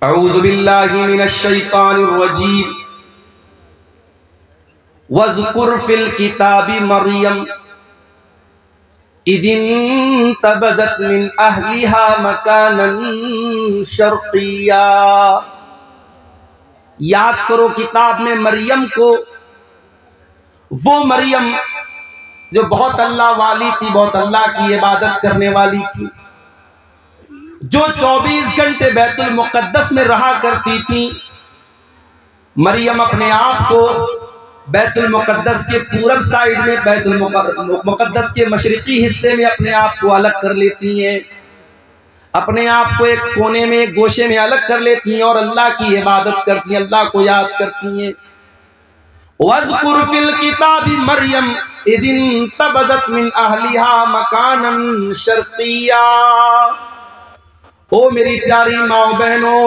اعوذ باللہ من الشیطان الرجیم وَاذْكُرْ فِي الْكِتَابِ مَرْيَمَ اِذِ انْتَبَذَتْ مِنْ أَهْلِهَا مَكَانًا شَرْقِيًّا۔ یاد کرو کتاب میں مریم کو، وہ مریم جو بہت اللہ والی تھی، بہت اللہ کی عبادت کرنے والی تھی، جو 24 گھنٹے بیت المقدس میں رہا کرتی تھی۔ مریم اپنے آپ کو بیت المقدس کے پورب سائیڈ میں، بیت المقدس کے مشرقی حصے میں اپنے آپ کو الگ کر لیتی ہیں، اپنے آپ کو ایک کونے میں، ایک گوشے میں الگ کر لیتی ہیں اور اللہ کی عبادت کرتی ہیں، اللہ کو یاد کرتی ہیں۔ وَاذْكُرْ فِي الْكِتَابِ مَرْيَمَ اِذِ انْتَبَذَتْ مِنْ أَهْلِهَا مَكَانًا شَرْقِيًّا۔ او میری پیاری ماں بہنوں،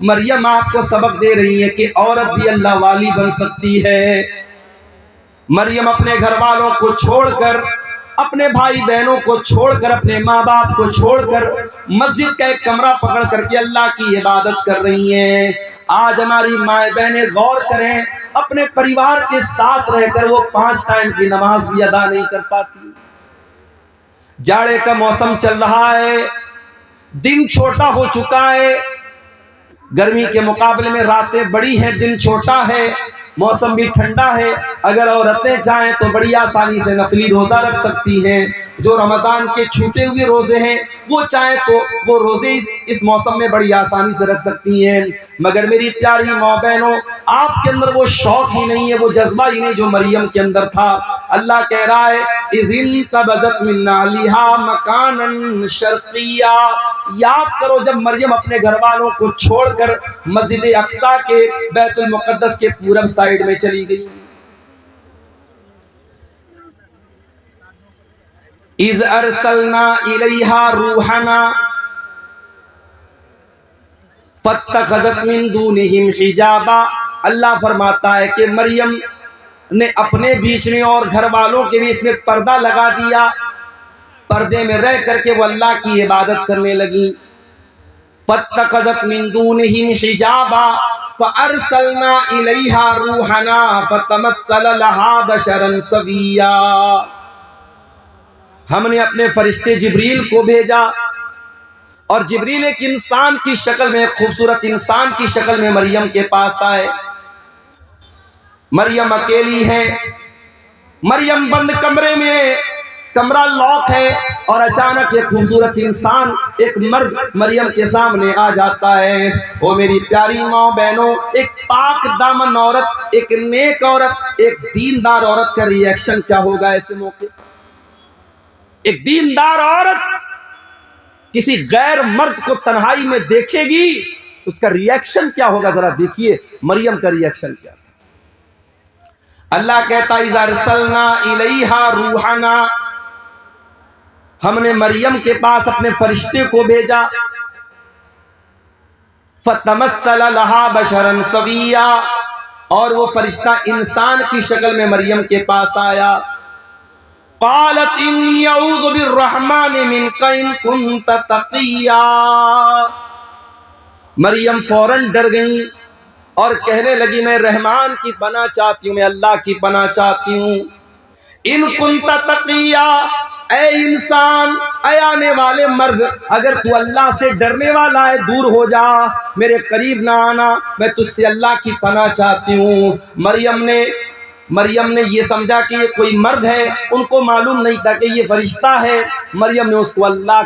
مریم آپ کو سبق دے رہی ہے کہ عورت بھی اللہ والی بن سکتی ہے۔ مریم اپنے گھر والوں کو چھوڑ کر، اپنے بھائی بہنوں کو چھوڑ کر، اپنے ماں باپ کو چھوڑ کر مسجد کا ایک کمرہ پکڑ کر کے اللہ کی عبادت کر رہی ہیں۔ آج ہماری مائیں بہنیں غور کریں، اپنے پریوار کے ساتھ رہ کر وہ 5 ٹائم کی نماز بھی ادا نہیں کر پاتی۔ جاڑے کا موسم چل رہا ہے، دن چھوٹا ہو چکا ہے، گرمی کے مقابلے میں راتیں بڑی ہیں، دن چھوٹا ہے، موسم بھی ٹھنڈا ہے۔ اگر عورتیں چاہیں تو بڑی آسانی سے نفلی روزہ رکھ سکتی ہیں۔ جو رمضان کے چھوٹے ہوئے روزے ہیں وہ چاہیں تو وہ روزے اس موسم میں بڑی آسانی سے رکھ سکتی ہیں، مگر میری پیاری ماں بہنوں، آپ کے اندر وہ شوق ہی نہیں ہے، وہ جذبہ ہی نہیں جو مریم کے اندر تھا۔ اللہ کہہ رہا ہے اِذِ انْتَبَذَتْ مِنْ أَهْلِهَا مَكَانًا شَرْقِيًّا۔ یاد کرو جب مریم اپنے گھر والوں کو چھوڑ کر مسجد اقصیٰ کے، بیت المقدس کے پورب سائیڈ میں چلی گئی۔ اِذْ أَرْسَلْنَا إِلَيْهَا رُوحَنَا فَاتَّخَذَتْ مِن دُونِهِمْ حِجَابًا۔ اللہ فرماتا ہے کہ مریم نے اپنے بیچ میں اور گھر والوں کے بیچ میں پردہ لگا دیا، پردے میں رہ کر کے وہ اللہ کی عبادت کرنے لگی۔ فَاتَّخَذَتْ مِن دُونِهِمْ حِجَابًا فَأَرْسَلْنَا إِلَيْهَا رُوحَنَا فَتَمَثَّلَ لَهَا بَشَرًا سَوِيًّا۔ ہم نے اپنے فرشتے جبریل کو بھیجا اور جبریل ایک انسان کی شکل میں، ایک خوبصورت انسان کی شکل میں مریم کے پاس آئے۔ مریم اکیلی ہے، مریم بند کمرے میں، کمرہ لاک ہے، اور اچانک ایک خوبصورت انسان، ایک مرد مریم کے سامنے آ جاتا ہے۔ وہ میری پیاری ماں بہنوں، ایک پاک دامن عورت، ایک نیک عورت، ایک دیندار عورت کا ری ایکشن کیا ہوگا ایسے موقع؟ ایک دیندار عورت کسی غیر مرد کو تنہائی میں دیکھے گی تو اس کا ری ایکشن کیا ہوگا؟ ذرا دیکھیے مریم کا ری ایکشن کیا تھا۔ اللہ کہتا اِذْ أَرْسَلْنَا إِلَيْهَا رُوحَنَا، ہم نے مریم کے پاس اپنے فرشتے کو بھیجا۔ فَتَمَثَّلَ لَهَا بَشَرًا سَوِيًّا، اور وہ فرشتہ انسان کی شکل میں مریم کے پاس آیا۔ قالت انی اعوذ بالرحمن منک ان کنت تقیا۔ مریم فوراً ڈر گئی اور کہنے لگی میں رحمان کی پناہ چاہتی ہوں، میں اللہ کی پناہ چاہتی ہوں۔ ان کنت تقیا، اے انسان، اے آنے والے مرد، اگر تو اللہ سے ڈرنے والا ہے دور ہو جا، میرے قریب نہ آنا، میں تجھ سے اللہ کی پناہ چاہتی ہوں۔ مریم نے یہ سمجھا کہ یہ کوئی مرد ہے، ان کو معلوم نہیں تھا کہ یہ فرشتہ ہے۔ مریم نے اس کو اللہ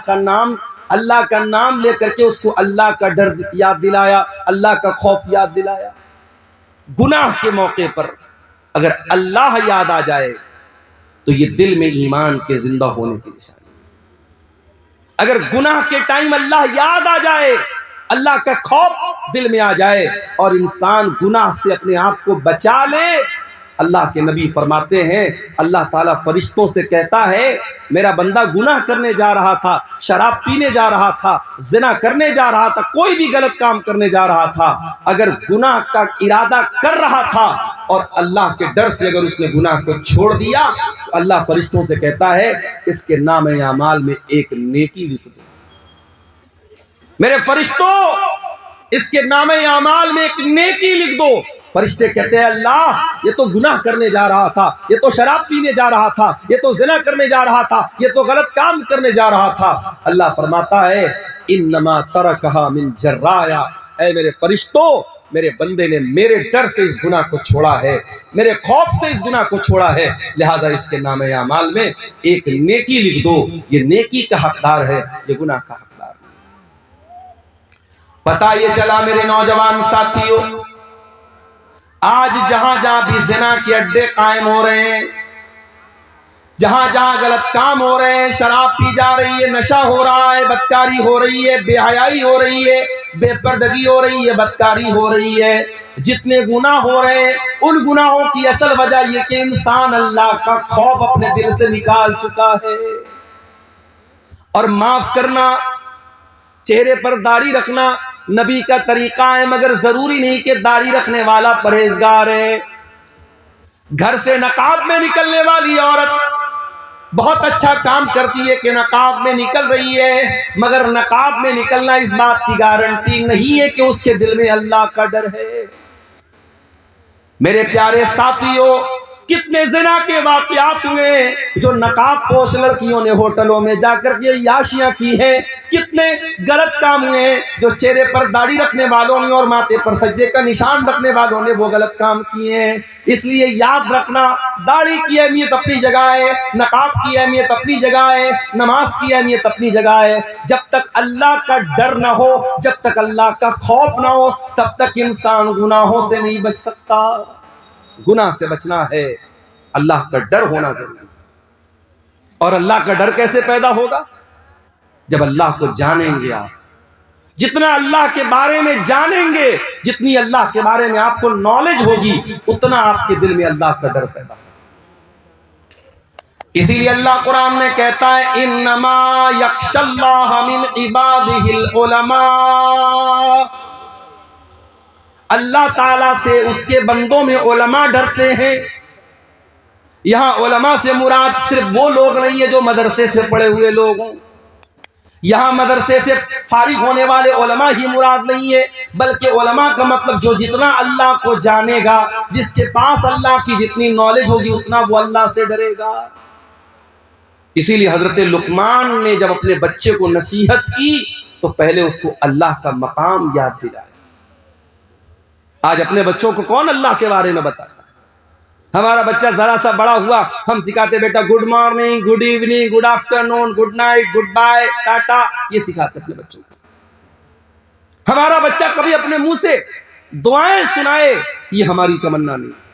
کا نام لے کر کے اس کو اللہ کا ڈر یاد دلایا، اللہ کا خوف یاد دلایا۔ گناہ کے موقع پر اگر اللہ یاد آ جائے تو یہ دل میں ایمان کے زندہ ہونے کی نشانی۔ اگر گناہ کے ٹائم اللہ یاد آ جائے، اللہ کا خوف دل میں آ جائے اور انسان گناہ سے اپنے آپ کو بچا لے، اللہ کے نبی فرماتے ہیں اللہ تعالیٰ فرشتوں سے کہتا ہے میرا بندہ گناہ کرنے جا رہا تھا، شراب پینے جا رہا تھا، زنا کرنے جا رہا تھا، کوئی بھی غلط کام کرنے جا رہا تھا، اگر گناہ کا ارادہ کر رہا تھا اور اللہ کے ڈر سے اگر اس نے گناہ کو چھوڑ دیا تو اللہ فرشتوں سے کہتا ہے اس کے نام اعمال میں ایک نیکی لکھ دو۔ میرے فرشتوں، اس کے نام اعمال میں ایک نیکی لکھ دو۔ فرشتے کہتے ہیں اللہ یہ تو گناہ کرنے جا رہا تھا، یہ تو شراب پینے جا رہا تھا، یہ تو زنا کرنے جا رہا تھا، یہ تو غلط کام کرنے جا رہا تھا۔ اللہ فرماتا ہے انما ترکھا من جرایا، اے میرے فرشتوں، میرے بندے نے میرے ڈر سے اس گناہ کو چھوڑا ہے، میرے خوف سے اس گناہ کو چھوڑا ہے، لہٰذا اس کے نام اعمال میں ایک نیکی لکھ دو۔ یہ نیکی کا حقدار ہے، یہ گناہ کا حقدار ہے۔ پتہ یہ چلا میرے نوجوان ساتھیوں، آج جہاں جہاں بھی زنا کے اڈے قائم ہو رہے ہیں، جہاں جہاں غلط کام ہو رہے ہیں، شراب پی جا رہی ہے، نشہ ہو رہا ہے، بدکاری ہو رہی ہے، بے حیائی ہو رہی ہے، بے پردگی ہو رہی ہے، بدکاری ہو رہی ہے، جتنے گناہ ہو رہے ہیں ان گناہوں کی اصل وجہ یہ کہ انسان اللہ کا خوف اپنے دل سے نکال چکا ہے۔ اور معاف کرنا، چہرے پر داڑھی رکھنا نبی کا طریقہ ہے، مگر ضروری نہیں کہ داڑھی رکھنے والا پرہیزگار ہے۔ گھر سے نقاب میں نکلنے والی عورت بہت اچھا کام کرتی ہے کہ نقاب میں نکل رہی ہے، مگر نقاب میں نکلنا اس بات کی گارنٹی نہیں ہے کہ اس کے دل میں اللہ کا ڈر ہے۔ میرے پیارے ساتھیوں، کتنے زنا کے واقعات ہوئے جو نقاب پوش لڑکیوں نے ہوٹلوں میں جا کر کے عیاشیاں کی ہیں، کتنے غلط کام ہوئے ہیں جو چہرے پر داڑھی رکھنے والوں نے اور ماتھے پر سجدے کا نشان رکھنے والوں نے وہ غلط کام کیے ہیں۔ اس لیے یاد رکھنا، داڑھی کی اہمیت اپنی جگہ ہے، نقاب کی اہمیت اپنی جگہ ہے، نماز کی اہمیت اپنی جگہ ہے۔ جب تک اللہ کا ڈر نہ ہو، جب تک اللہ کا خوف نہ ہو، تب تک انسان گناہوں سے نہیں بچ سکتا۔ گناہ سے بچنا ہے، اللہ کا ڈر ہونا ضروری ہے۔ اور اللہ کا ڈر کیسے پیدا ہوگا؟ جب اللہ کو جانیں گے آپ، جتنا اللہ کے بارے میں جانیں گے، جتنی اللہ کے بارے میں آپ کو نالج ہوگی، اتنا آپ کے دل میں اللہ کا ڈر پیدا ہوگا۔ اسی لیے اللہ قرآن میں کہتا ہے انما یخشی اللہ من عبادہ العلماء، اللہ تعالیٰ سے اس کے بندوں میں علماء ڈرتے ہیں۔ یہاں علماء سے مراد صرف وہ لوگ نہیں ہیں جو مدرسے سے پڑھے ہوئے لوگ ہوں، یہاں مدرسے سے فارغ ہونے والے علماء ہی مراد نہیں ہے، بلکہ علماء کا مطلب جو جتنا اللہ کو جانے گا، جس کے پاس اللہ کی جتنی نالج ہوگی اتنا وہ اللہ سے ڈرے گا۔ اسی لیے حضرت لقمان نے جب اپنے بچے کو نصیحت کی تو پہلے اس کو اللہ کا مقام یاد دلایا۔ آج اپنے بچوں کو کون اللہ کے بارے میں بتاتا ہے؟ ہمارا بچہ ذرا سا بڑا ہوا ہم سکھاتے بیٹا good morning, good evening, good afternoon, good night, good bye, ta ta, یہ سکھاتے اپنے بچوں کو۔ ہمارا بچہ کبھی اپنے منہ سے دعائیں سنائے یہ ہماری تمنا نہیں۔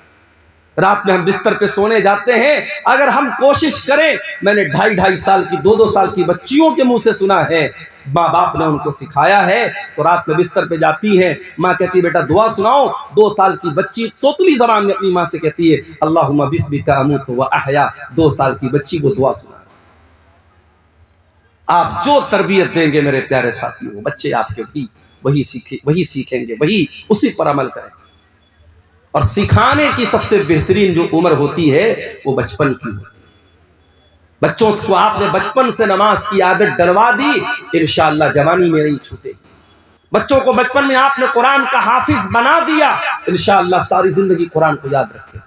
رات میں ہم بستر پہ سونے جاتے ہیں، اگر ہم کوشش کریں، میں نے 2.5 سال کی 2 سال کی بچیوں کے منہ سے سنا ہے، ماں باپ نے ان کو سکھایا ہے، تو رات میں بستر پہ جاتی ہیں، ماں کہتی ہے بیٹا دعا سناؤ، 2 سال کی بچی توتلی زبان میں اپنی ماں سے کہتی ہے اللہم بسمک اموت و احیا، 2 سال کی بچی کو دعا سنا۔ آپ جو تربیت دیں گے میرے پیارے ساتھیوں، بچے آپ کے بھی وہی سیکھیں گے، وہی اسی پر عمل کریں گے۔ اور سکھانے کی سب سے بہترین جو عمر ہوتی ہے وہ بچپن کی ہوتی ہے۔ بچوں کو آپ نے بچپن سے نماز کی عادت ڈلوا دی، انشاءاللہ جوانی میں نہیں چھوٹے گی۔ بچوں کو بچپن میں آپ نے قرآن کا حافظ بنا دیا، انشاءاللہ ساری زندگی قرآن کو یاد رکھے گا۔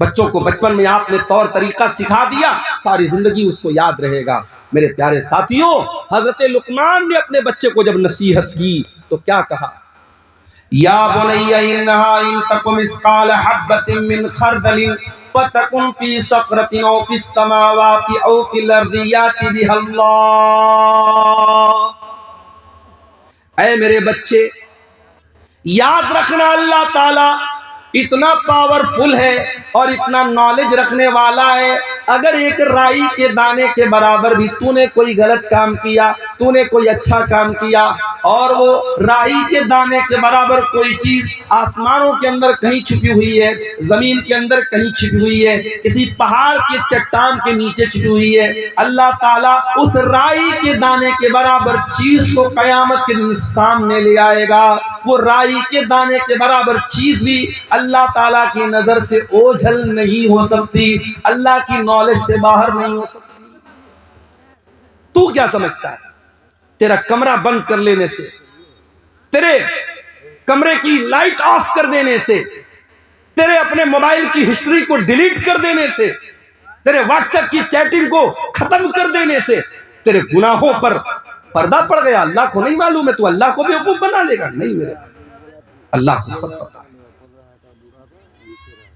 بچوں کو بچپن میں آپ نے طور طریقہ سکھا دیا، ساری زندگی اس کو یاد رہے گا۔ میرے پیارے ساتھیوں، حضرت لقمان نے اپنے بچے کو جب نصیحت کی تو کیا کہا؟ یا بنی انہا ان تک مثقال حبۃ من خردل فتکن فی صخرۃ او فی السماوات او فی الارض یأتی بها اللہ۔ اے میرے بچے، یاد رکھنا اللہ تعالی اتنا پاورفل ہے اور اتنا نالج رکھنے والا ہے، اگر ایک رائی کے دانے کے برابر بھی تو نے کوئی غلط کام کیا، تو نے کوئی اچھا کام کیا، اور وہ رائی کے دانے کے برابر کوئی چیز آسمانوں کے اندر کہیں چھپی ہوئی ہے، زمین کے اندر کہیں چھپی ہوئی ہے، کسی پہاڑ کے چٹان کے نیچے چھپی ہوئی ہے، اللہ تعالیٰ اس رائی کے دانے کے برابر چیز کو قیامت کے دن سامنے لے آئے گا۔ وہ رائی کے دانے کے برابر چیز بھی اللہ تعالیٰ کی نظر سے اوجھل نہیں ہو سکتی، اللہ کی نالج سے باہر نہیں ہو سکتی۔ تو کیا سمجھتا ہے تیرا کمرہ بند کر لینے سے، تیرے کمرے کی لائٹ آف کر دینے سے، تیرے اپنے موبائل کی ہسٹری کو ڈیلیٹ کر دینے سے، تیرے واٹس ایپ کی چیٹنگ کو ختم کر دینے سے تیرے گناہوں پر پردہ پڑ گیا۔ اللہ کو نہیں معلوم ہے تو اللہ کو بیوقوف بنا لے گا؟ نہیں میرے اللہ کو سب پتا ہے۔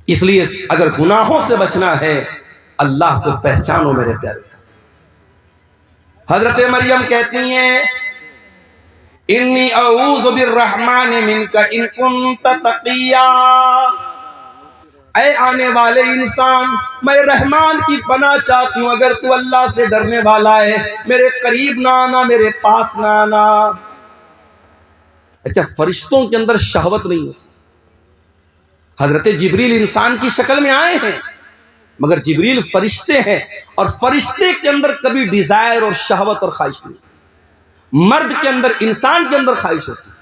اس لیے اگر گناہوں سے بچنا ہے اللہ کو پہچانو میرے پیارے ساتھی۔ حضرت مریم کہتی ہیں انی اعوذ بالرحمن منک ان کنت تقیا، اے آنے والے انسان میں رحمان کی پناہ چاہتی ہوں اگر تو اللہ سے ڈرنے والا ہے، میرے قریب نہ آنا، میرے پاس نہ آنا۔ اچھا، فرشتوں کے اندر شہوت نہیں ہوتی۔ حضرت جبریل انسان کی شکل میں آئے ہیں مگر جبریل فرشتے ہیں، اور فرشتے کے اندر کبھی ڈیزائر اور شہوت اور خواہش نہیں۔ مرد کے اندر، انسان کے اندر خواہش ہوتی ہے۔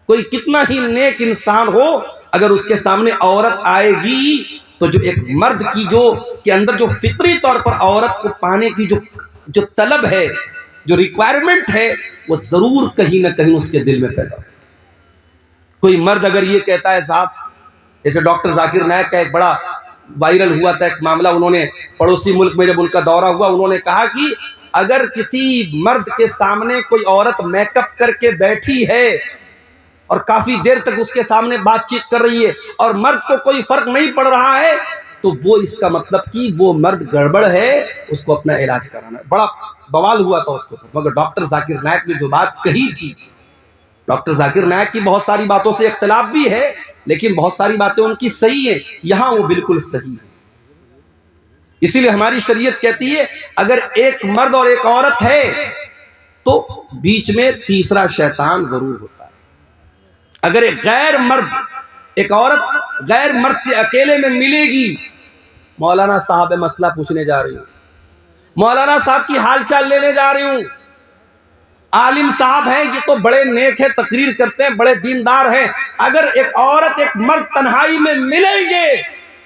کوئی کتنا ہی نیک انسان ہو اگر اس کے سامنے عورت آئے گی تو جو ایک مرد کی جو کے اندر جو فطری طور پر عورت کو پانے کی جو طلب ہے، جو ریکوائرمنٹ ہے، وہ ضرور کہیں نہ کہیں اس کے دل میں پیدا ہو۔ کوئی مرد اگر یہ کہتا ہے صاحب، جیسے ڈاکٹر ذاکر نائک کا ایک بڑا وائرل ہوا تھا ایک معاملہ، انہوں نے پڑوسی ملک میں جب ان کا دورہ ہوا انہوں نے کہا کہ اگر کسی مرد کے سامنے کوئی عورت میک اپ کر کے بیٹھی ہے اور کافی دیر تک اس کے سامنے بات چیت کر رہی ہے اور مرد کو کوئی فرق نہیں پڑ رہا ہے تو وہ اس کا مطلب کہ وہ مرد گڑبڑ ہے، اس کو اپنا علاج کرانا ہے۔ بڑا بوال ہوا تھا اس کو، مگر ڈاکٹر ذاکر نائک نے جو بات کہی تھی، ڈاکٹر ذاکر نائک کی بہت ساری باتوں سے اختلاف بھی ہے لیکن بہت ساری باتیں ان کی صحیح ہیں، یہاں وہ بالکل صحیح ہے۔ اسی لیے ہماری شریعت کہتی ہے اگر ایک مرد اور ایک عورت ہے تو بیچ میں تیسرا شیطان ضرور ہوتا ہے۔ اگر ایک غیر مرد، ایک عورت غیر مرد سے اکیلے میں ملے گی، مولانا صاحب مسئلہ پوچھنے جا رہی ہوں، مولانا صاحب کی حال چال لینے جا رہی ہوں، عالم صاحب ہیں یہ تو بڑے نیک ہیں، تقریر کرتے ہیں، بڑے دیندار ہیں، اگر ایک عورت ایک مرد تنہائی میں ملیں گے،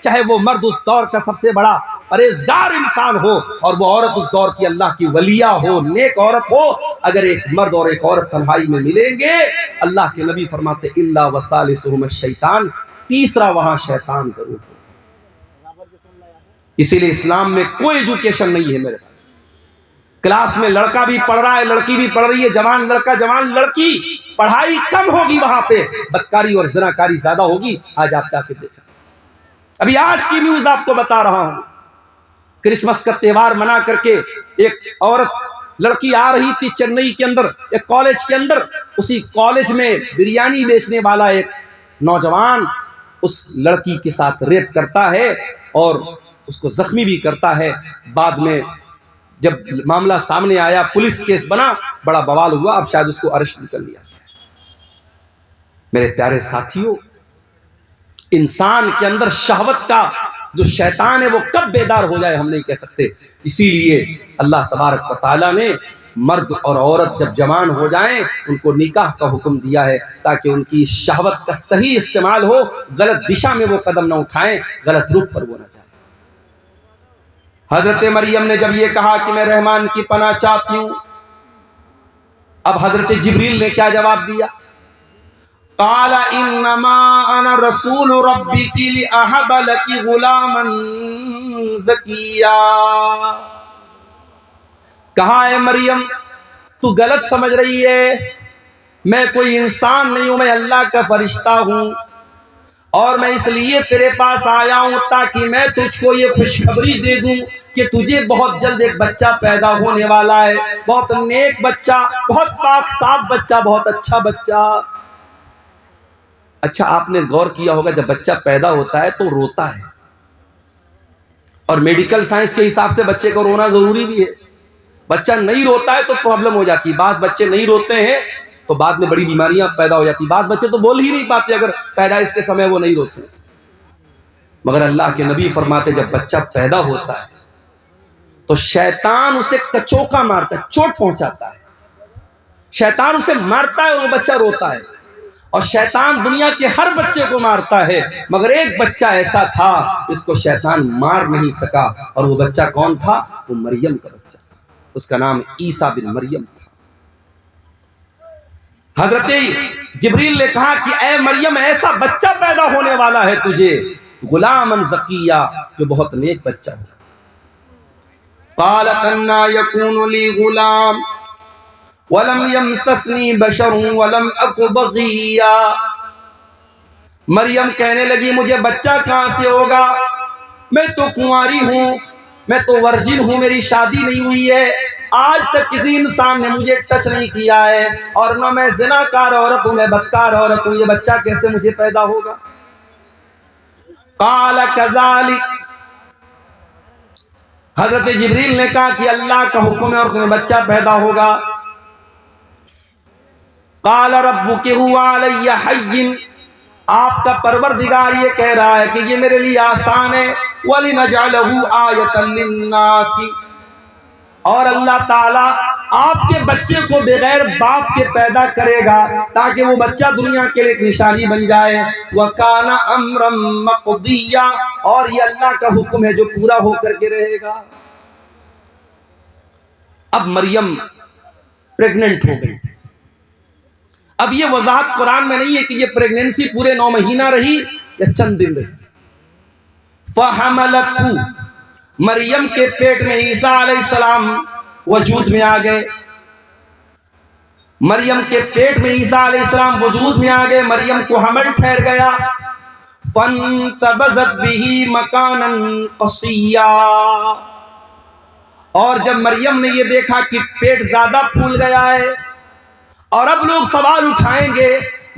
چاہے وہ مرد اس دور کا سب سے بڑا پرہیزگار انسان ہو اور وہ عورت اس دور کی اللہ کی ولیہ ہو، نیک عورت ہو، اگر ایک مرد اور ایک عورت تنہائی میں ملیں گے، اللہ کے نبی فرماتے الا وثالثہما الشیطان، تیسرا وہاں شیطان ضرور ہو۔ اسی لیے اسلام میں کوئی ایجوکیشن نہیں ہے میرے بھائی۔ کلاس میں لڑکا بھی پڑھ رہا ہے، لڑکی بھی پڑھ رہی ہے، جوان لڑکا جوان لڑکی، پڑھائی کم ہوگی وہاں پہ، بدکاری اور زناکاری زیادہ ہوگی۔ آج آپ جا کے دیکھیں، ابھی آج کی نیوز آپ کو بتا رہا ہوں، کرسمس کا تہوار منا کر کے ایک عورت لڑکی آ رہی تھی چنئی کے اندر ایک کالج کے اندر، اسی کالج میں بریانی بیچنے والا ایک نوجوان اس لڑکی کے ساتھ ریپ کرتا ہے اور اس کو زخمی بھی کرتا ہے۔ بعد میں جب معاملہ سامنے آیا، پولیس کیس بنا، بڑا بوال ہوا، اب شاید اس کو ارسٹ بھی کر لیا گیا۔ میرے پیارے ساتھیوں، انسان کے اندر شہوت کا جو شیطان ہے وہ کب بیدار ہو جائے ہم نہیں کہہ سکتے۔ اسی لیے اللہ تبارک و تعالیٰ نے مرد اور عورت جب جوان ہو جائیں ان کو نکاح کا حکم دیا ہے تاکہ ان کی شہوت کا صحیح استعمال ہو، غلط دشا میں وہ قدم نہ اٹھائیں، غلط رخ پر وہ نہ جائیں۔ حضرت مریم نے جب یہ کہا کہ میں رحمان کی پناہ چاہتی ہوں، اب حضرت جبریل نے کیا جواب دیا؟ قال انما انا رسول ربک لاہب لک غلاما زکیا، کہا اے مریم تو غلط سمجھ رہی ہے، میں کوئی انسان نہیں ہوں، میں اللہ کا فرشتہ ہوں، اور میں اس لیے تیرے پاس آیا ہوں تاکہ میں تجھ کو یہ خوشخبری دے دوں کہ تجھے بہت جلد ایک بچہ پیدا ہونے والا ہے، بہت نیک بچہ، بہت پاک صاف بچہ، بہت اچھا بچہ۔ اچھا، آپ نے غور کیا ہوگا جب بچہ پیدا ہوتا ہے تو روتا ہے، اور میڈیکل سائنس کے حساب سے بچے کو رونا ضروری بھی ہے۔ بچہ نہیں روتا ہے تو پرابلم ہو جاتی ہے، بعض بچے نہیں روتے ہیں تو بعد میں بڑی بیماریاں پیدا ہو جاتی، بعض بچے تو بول ہی نہیں پاتے اگر پیدائش کے سمے وہ نہیں روتے۔ مگر اللہ کے نبی فرماتے جب بچہ پیدا ہوتا ہے تو شیطان اسے کچوکا مارتا ہے، چوٹ پہنچاتا ہے، شیطان اسے مارتا ہے اور وہ بچہ روتا ہے، اور شیطان دنیا کے ہر بچے کو مارتا ہے، مگر ایک بچہ ایسا تھا جس کو شیطان مار نہیں سکا، اور وہ بچہ کون تھا؟ وہ مریم کا بچہ تھا، اس کا نام عیسیٰ بن مریم تھا۔ حضرت جبریل نے کہا کہ اے مریم ایسا بچہ پیدا ہونے والا ہے تجھے، غلامً زکیہ، جو بہت نیک بچہ ہو۔ قالت انا یکون لی غلام ولم یمسسنی بشر ولم اک بغیا۔ مریم کہنے لگی مجھے بچہ کہاں سے ہوگا، میں تو کنواری ہوں، میں تو ورجن ہوں، میری شادی نہیں ہوئی ہے، آج تک کسی انسان نے مجھے ٹچ نہیں کیا ہے، اور نہ میں زناکار عورت ہوں، میں بدکار عورت ہوں، یہ بچہ کیسے مجھے پیدا ہوگا؟ قال کذالک، حضرت جبریل نے کہا کہ اللہ کا حکم ہے اور تمہیں بچہ پیدا ہوگا۔ قال ربک هو علی حی، آپ کا پروردگار یہ کہہ رہا ہے کہ یہ میرے لیے آسان ہے، وَلِنَجْعَلَهُ آیَةً لِلنَّاسِ، اور اللہ تعالیٰ آپ کے بچے کو بغیر باپ کے پیدا کرے گا تاکہ وہ بچہ دنیا کے لیے ایک نشانی بن جائے۔ وَكَانَ أَمْرًا مَقْضِيًّا، اور یہ اللہ کا حکم ہے جو پورا ہو کر کے رہے گا۔ اب مریم پریگننٹ ہو گئی۔ اب یہ وضاحت قرآن میں نہیں ہے کہ یہ پریگننسی پورے 9 مہینہ رہی یا چند دن رہی۔ فَحَمَلَتْهُ، مریم کے پیٹ میں عیسیٰ علیہ السلام وجود میں آ گئے۔ مریم کے پیٹ میں عیسیٰ علیہ السلام وجود میں آ گئے، مریم کو حمل ٹھہر گیا۔ فَانْتَبَذَتْ بِهِ مَكَانًا قَصِيًّا، اور جب مریم نے یہ دیکھا کہ پیٹ زیادہ پھول گیا ہے اور اب لوگ سوال اٹھائیں گے،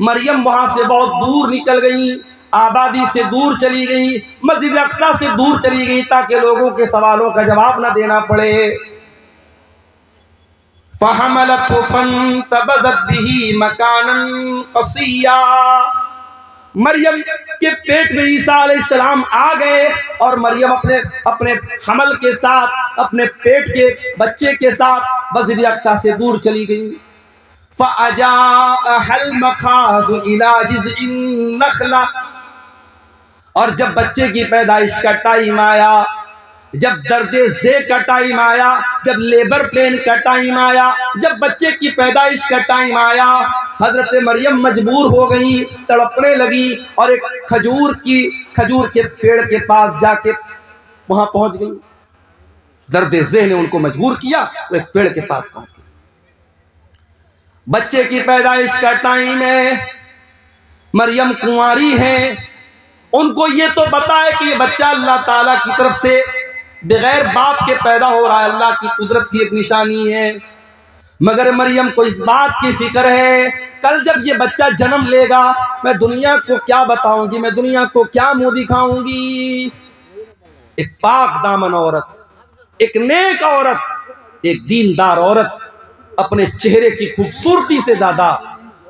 مریم وہاں سے بہت دور نکل گئی، آبادی سے دور چلی گئی، مسجد اقصیٰ سے دور چلی گئی تاکہ لوگوں کے سوالوں کا جواب نہ دینا پڑے۔ فَحَمَلَتْهُ فَانْتَبَذَتْ بِهِ مَكَانًا قَصِيًّا، مریم کے پیٹ میں عیسیٰ علیہ السلام آ گئے اور مریم اپنے حمل کے ساتھ، اپنے پیٹ کے بچے کے ساتھ مسجد اقصیٰ سے دور چلی گئی۔ فَأَجَاءَهَا الْمَخَاضُ إِلَىٰ جِذْعِ النَّخْلَةِ، اور جب بچے کی پیدائش کا ٹائم آیا، جب درد ذے کا ٹائم آیا، جب لیبر پین کا ٹائم آیا، جب بچے کی پیدائش کا ٹائم آیا، حضرت مریم مجبور ہو گئی، تڑپنے لگی اور ایک کھجور کے پیڑ کے پاس جا کے وہاں پہنچ گئی۔ درد ذے نے ان کو مجبور کیا، وہ ایک پیڑ کے پاس پہنچ گئی۔ بچے کی پیدائش کا ٹائم ہے، مریم کنواری ہیں، ان کو یہ تو پتا ہے کہ یہ بچہ اللہ تعالیٰ کی طرف سے بغیر باپ کے پیدا ہو رہا ہے، اللہ کی قدرت کی ایک نشانی ہے، مگر مریم کو اس بات کی فکر ہے کل جب یہ بچہ جنم لے گا میں دنیا کو کیا بتاؤں گی، میں دنیا کو کیا منہ دکھاؤں گی۔ ایک پاک دامن عورت، ایک نیک عورت، ایک دیندار عورت اپنے چہرے کی خوبصورتی سے زیادہ،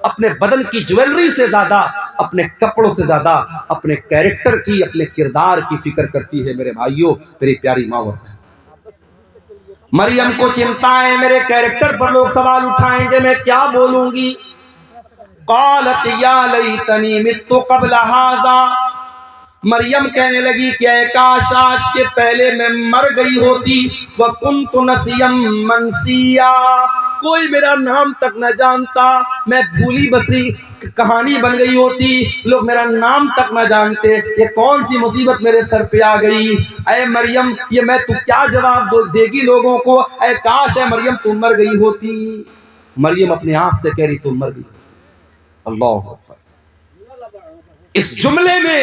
اپنے بدن کی جویلری سے زیادہ، اپنے کپڑوں سے زیادہ اپنے کیریکٹر کی، اپنے کردار کی فکر کرتی ہے۔ میرے بھائیوں، میری پیاری ماں اور بہن، مریم کو چنتا ہے میرے کیریکٹر پر لوگ سوال اٹھائیں گے، میں کیا بولوں گی؟ قالت یا لیتنی مت قبل ھذا، مریم کہنے لگی کہ اے کاش آج کے پہلے میں مر گئی ہوتی، وکنت نسیا منسیا، کوئی میرا نام تک نہ جانتا، میں بھولی بسری کہانی بن گئی ہوتی، لوگ میرا نام تک نہ جانتے، یہ کون سی مصیبت میرے سر پہ آ گئی؟ اے مریم، یہ میں تو کیا جواب دے گی لوگوں کو؟ اے کاش اے مریم تم مر گئی ہوتی۔ مریم اپنے آپ سے کہہ رہی تم مر گئی ہوتی۔ اللہ اکبر۔ اس جملے میں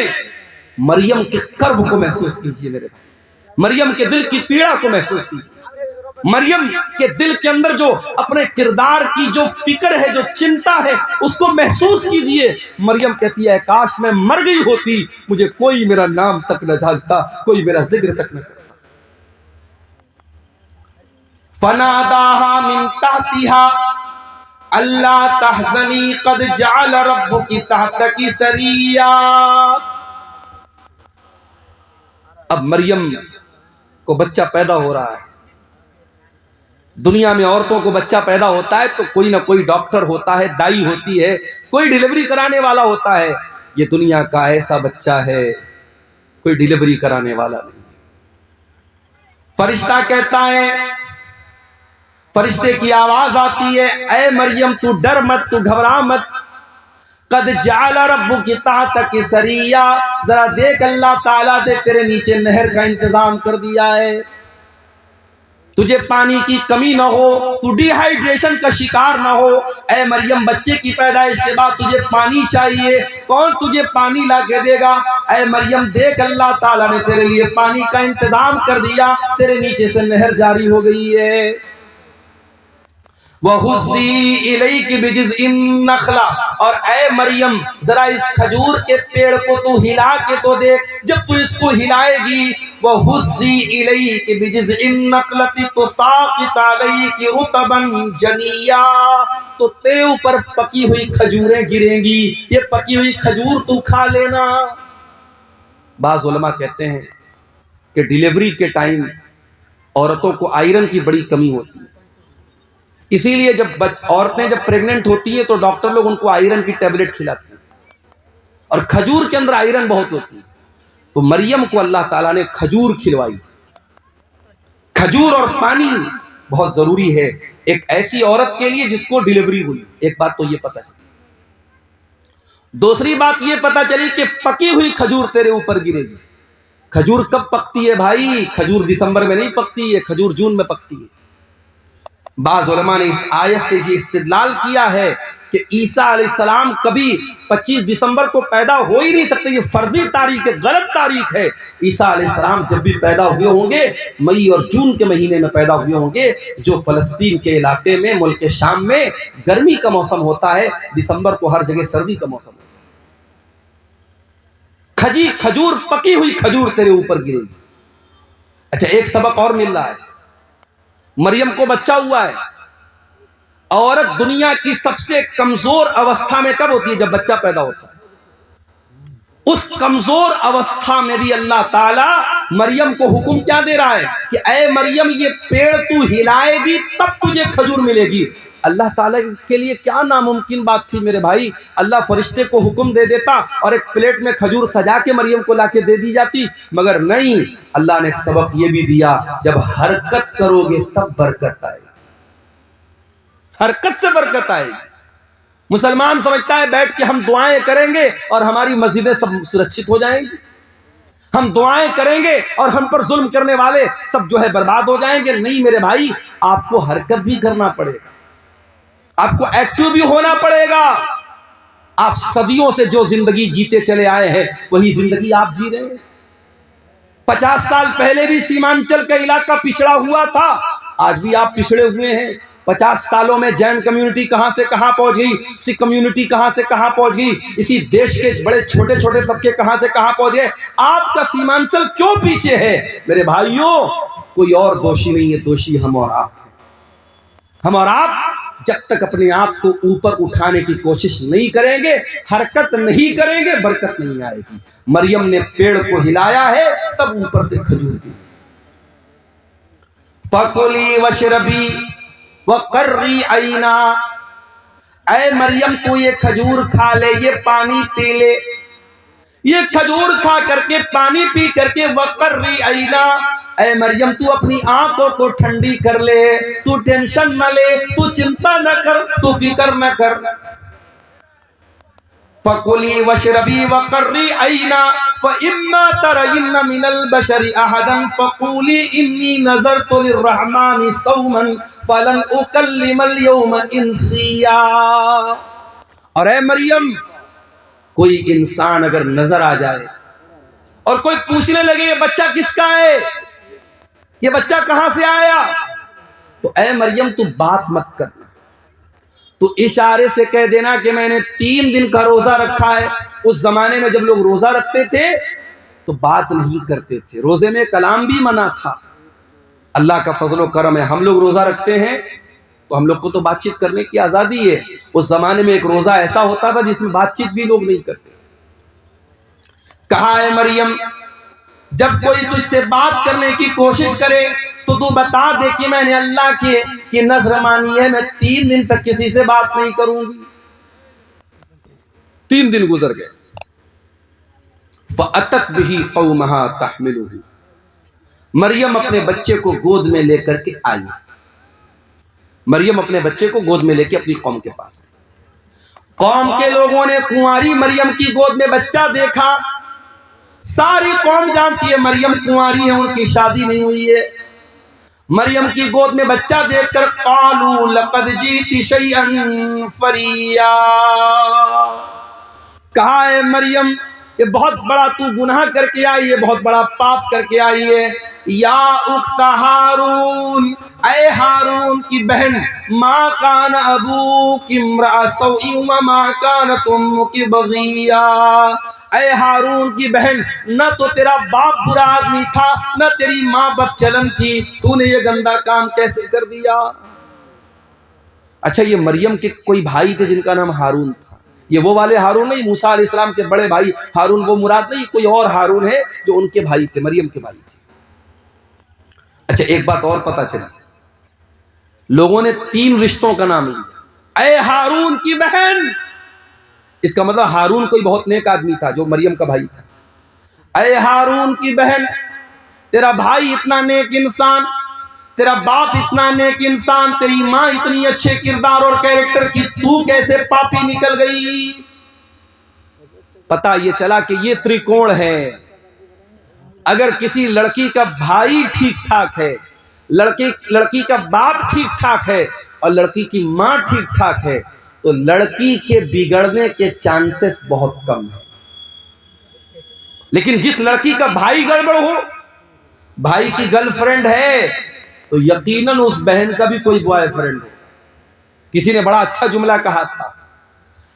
مریم کے کرب کو محسوس کیجئے میرے بھائی، مریم کے دل کی پیڑا کو محسوس کیجئے، مریم کے دل کے اندر جو اپنے کردار کی جو فکر ہے، جو چنتا ہے، اس کو محسوس کیجئے۔ مریم کہتی ہے کاش میں مر گئی ہوتی، مجھے کوئی میرا نام تک نہ جانتا، کوئی میرا ذکر تک نہ کرتا۔ فناداها من تحتها اللہ تحزنی قد جعل ربک تحتک سریا۔ اب مریم کو بچہ پیدا ہو رہا ہے۔ دنیا میں عورتوں کو بچہ پیدا ہوتا ہے تو کوئی نہ کوئی ڈاکٹر ہوتا ہے، دائی ہوتی ہے، کوئی ڈیلیوری کرانے والا ہوتا ہے۔ یہ دنیا کا ایسا بچہ ہے، کوئی ڈیلیوری کرانے والا نہیں۔ فرشتہ کہتا ہے، فرشتے کی آواز آتی ہے، اے مریم تو ڈر مت، تو گھبرا مت، قد جعل ربک تحتک سریا، ذرا دیکھ اللہ تعالیٰ نے تیرے نیچے نہر کا انتظام کر دیا ہے، تجھے پانی کی کمی نہ ہو، تو ڈی ہائیڈریشن کا شکار نہ ہو۔ اے مریم، بچے کی پیدائش کے بعد تجھے پانی چاہیے، کون تجھے پانی لا کے دے گا؟ اے مریم دیکھ اللہ تعالیٰ نے تیرے لیے پانی کا انتظام کر دیا، تیرے نیچے سے نہر جاری ہو گئی ہے۔ وَهُزِّي إِلَيْكِ بِجِذْعِ النَّخْلَةِ، اور اے مریم ذرا اس کھجور کے پیڑ کو تو ہلا کے تو دیکھ، جب تو اس کو ہلائے گی، وَهُزِّي إِلَيْكِ بِجِذْعِ النَّخْلَةِ تُسَاقِطْ عَلَيْكِ رُطَبًا جَنِيًّا، تو تیرے اوپر پکی ہوئی کھجوریں گریں گی، یہ پکی ہوئی کھجور تو کھا لینا۔ بعض علماء کہتے ہیں کہ ڈیلیوری کے ٹائم عورتوں کو آئرن کی بڑی کمی ہوتی ہے، اسی لیے جب عورتیں جب پریگننٹ ہوتی ہیں تو ڈاکٹر لوگ ان کو آئرن کی ٹیبلٹ کھلاتے ہیں، اور کھجور کے اندر آئرن بہت ہوتی ہے، تو مریم کو اللہ تعالیٰ نے کھجور کھلوائی۔ کھجور اور پانی بہت ضروری ہے ایک ایسی عورت کے لیے جس کو ڈیلیوری ہوئی۔ ایک بات تو یہ پتہ چلی، دوسری بات یہ پتہ چلی کہ پکی ہوئی کھجور تیرے اوپر گرے گی۔ کھجور کب پکتی ہے بھائی؟ کھجور دسمبر میں نہیں پکتی ہے، کھجور جون میں پکتی ہے۔ بعض علماء نے اس آیت سے یہ استدلال کیا ہے کہ عیسیٰ علیہ السلام کبھی 25 دسمبر کو پیدا ہو ہی نہیں سکتے، یہ فرضی تاریخ ہے، غلط تاریخ ہے۔ عیسیٰ علیہ السلام جب بھی پیدا ہوئے ہوں گے مئی اور جون کے مہینے میں پیدا ہوئے ہوں گے، جو فلسطین کے علاقے میں ملک شام میں گرمی کا موسم ہوتا ہے، دسمبر کو ہر جگہ سردی کا موسم ہوتا ہے۔ کھجور پکی ہوئی کھجور تیرے اوپر گرے گی۔ اچھا ایک سبق اور مل رہا ہے، مریم کو بچہ ہوا ہے۔ عورت دنیا کی سب سے کمزور اوستھا میں کب ہوتی ہے؟ جب بچہ پیدا ہوتا ہے۔ اس کمزور اوستھا میں بھی اللہ تعالیٰ مریم کو حکم کیا دے رہا ہے کہ اے مریم یہ پیڑ تو ہلائے گی تب تجھے کھجور ملے گی۔ اللہ تعالیٰ کے لیے کیا ناممکن بات تھی میرے بھائی، اللہ فرشتے کو حکم دے دیتا اور ایک پلیٹ میں کھجور سجا کے مریم کو لا کے دے دی جاتی، مگر نہیں، اللہ نے ایک سبق یہ بھی دیا، جب حرکت کرو گے تب برکت آئے گی، حرکت سے برکت آئے گی۔ مسلمان سمجھتا ہے بیٹھ کے ہم دعائیں کریں گے اور ہماری مسجدیں سب سرکشت ہو جائیں گی، ہم دعائیں کریں گے اور ہم پر ظلم کرنے والے سب جو ہے برباد ہو جائیں گے۔ نہیں میرے بھائی، آپ کو حرکت بھی کرنا پڑے گا، آپ کو ایکٹیو بھی ہونا پڑے گا۔ آپ صدیوں سے جو زندگی جیتے چلے آئے ہیں وہی زندگی آپ جی رہے ہیں۔ 50 سال پہلے بھی سیمانچل کا علاقہ پچھڑا ہوا تھا، آج بھی آپ پچھڑے ہوئے ہیں۔ 50 سالوں میں جین کمیونٹی کہاں سے کہاں پہنچ گئی، سکھ کمیونٹی کہاں سے کہاں پہنچ گئی، اسی دیش کے بڑے چھوٹے چھوٹے طبقے کہاں سے کہاں پہنچ گئے۔ آپ کا سیمانچل کیوں پیچھے ہے؟ میرے بھائیوں، کوئی اور دوشی نہیں ہے، دوشی ہم اور آپ ہیں۔ ہم اور آپ جب تک اپنے آپ کو اوپر اٹھانے کی کوشش نہیں کریں گے، حرکت نہیں کریں گے، برکت نہیں آئے گی۔ مریم نے پیڑ کو ہلایا ہے تب اوپر سے کھجور دی۔ فَكُلِي وَاشْرَبِي وَقَرِّي عَيْنًا، اے مریم تو یہ کھجور کھا لے، یہ پانی پی لے، یہ کھجور کھا کر کے پانی پی کر کے وَقَرِّي عَيْنًا، اے مریم تو اپنی آنکھوں کو ٹھنڈی کر لے، تو ٹینشن نہ لے، تو چنتا نہ کر، تو فکر نہ کر۔ فَكُلِي وَاشْرَبِي وَقَرِّي عَيْنًا فَإِمَّا تَرَيِنَّ مِنَ الْبَشَرِ أَحَدًا فَقُولِي إِنِّي نَذَرْتُ لِلرَّحْمَنِ صَوْمًا فَلَنْ أُكَلِّمَ الْيَوْمَ إِنسِيًّا، اور اے مریم کوئی انسان اگر نظر آ جائے اور کوئی پوچھنے لگے یہ بچہ کس کا ہے، یہ بچہ کہاں سے آیا، تو اے مریم تو بات مت کرنا، تو اشارے سے کہہ دینا کہ میں نے 3 دن کا روزہ رکھا ہے۔ اس زمانے میں جب لوگ روزہ رکھتے تھے تو بات نہیں کرتے تھے، روزے میں کلام بھی منع تھا۔ اللہ کا فضل و کرم ہے، ہم لوگ روزہ رکھتے ہیں تو ہم لوگ کو تو بات چیت کرنے کی آزادی ہے۔ اس زمانے میں ایک روزہ ایسا ہوتا تھا جس میں بات چیت بھی لوگ نہیں کرتے تھے۔ کہا ہے مریم جب کوئی تجھ سے بات کرنے کی کوشش کرے تو تو بتا دے کہ میں نے اللہ کی نظر مانی ہے، میں 3 دن تک کسی سے بات نہیں کروں گی۔ 3 دن گزر گئے۔ فَأَتَتْ بِهِ قَوْمَهَا تَحْمِلُهُ، مریم اپنے بچے کو گود میں لے کر کے آئی، مریم اپنے بچے کو گود میں لے کے اپنی قوم کے پاس آئی۔ قوم کے لوگوں نے کنواری مریم کی گود میں بچہ دیکھا. ساری قوم جانتی ہے مریم کنواری ہے، ان کی شادی نہیں ہوئی ہے. مریم کی گود میں بچہ دیکھ کر قالوا لقد جئت شیئا فریا، کہا اے مریم یہ بہت بڑا تو گناہ کر کے آئی ہے، بہت بڑا پاپ کر کے آئی ہے. یا اخت ہارون، اے ہارون کی بہن، ما کان ابوک امرأ سوء وما کانت امک بغیا، اے ہارون کی بہن، نہ تو تیرا باپ برا آدمی تھا نہ تیری ماں بد چلن تھی، تو نے یہ گندا کام کیسے کر دیا؟ اچھا، یہ مریم کے کوئی بھائی تھے جن کا نام ہارون تھا. یہ وہ والے ہارون نہیں، موسیٰ علیہ السلام کے بڑے بھائی ہارون وہ مراد نہیں، کوئی اور ہارون ہے جو ان کے بھائی تھے، مریم کے بھائی تھے. اچھا، ایک بات اور پتا چلی، لوگوں نے 3 رشتوں کا نام لیا. اے ہارون کی بہن، اس کا مطلب ہارون کوئی بہت نیک آدمی تھا جو مریم کا بھائی تھا. اے ہارون کی بہن، تیرا بھائی اتنا نیک انسان، تیرا باپ اتنا نیک انسان، تیری ماں اتنی اچھے کردار اور کیریکٹر کی، تو کیسے پاپی نکل گئی؟ پتا یہ چلا کہ یہ تریکوڑ ہے. اگر کسی لڑکی کا بھائی ٹھیک ٹھاک ہے، لڑکی کا باپ ٹھیک ٹھاک ہے اور لڑکی کی ماں ٹھیک ٹھاک ہے، تو لڑکی کے بگڑنے کے چانسز بہت کم ہیں. لیکن جس لڑکی کا بھائی گڑبڑ ہو، بھائی کی گرل فرینڈ ہے، تو یقیناً اس بہن کا بھی کوئی بوائے فرینڈ ہو. کسی نے بڑا اچھا جملہ کہا تھا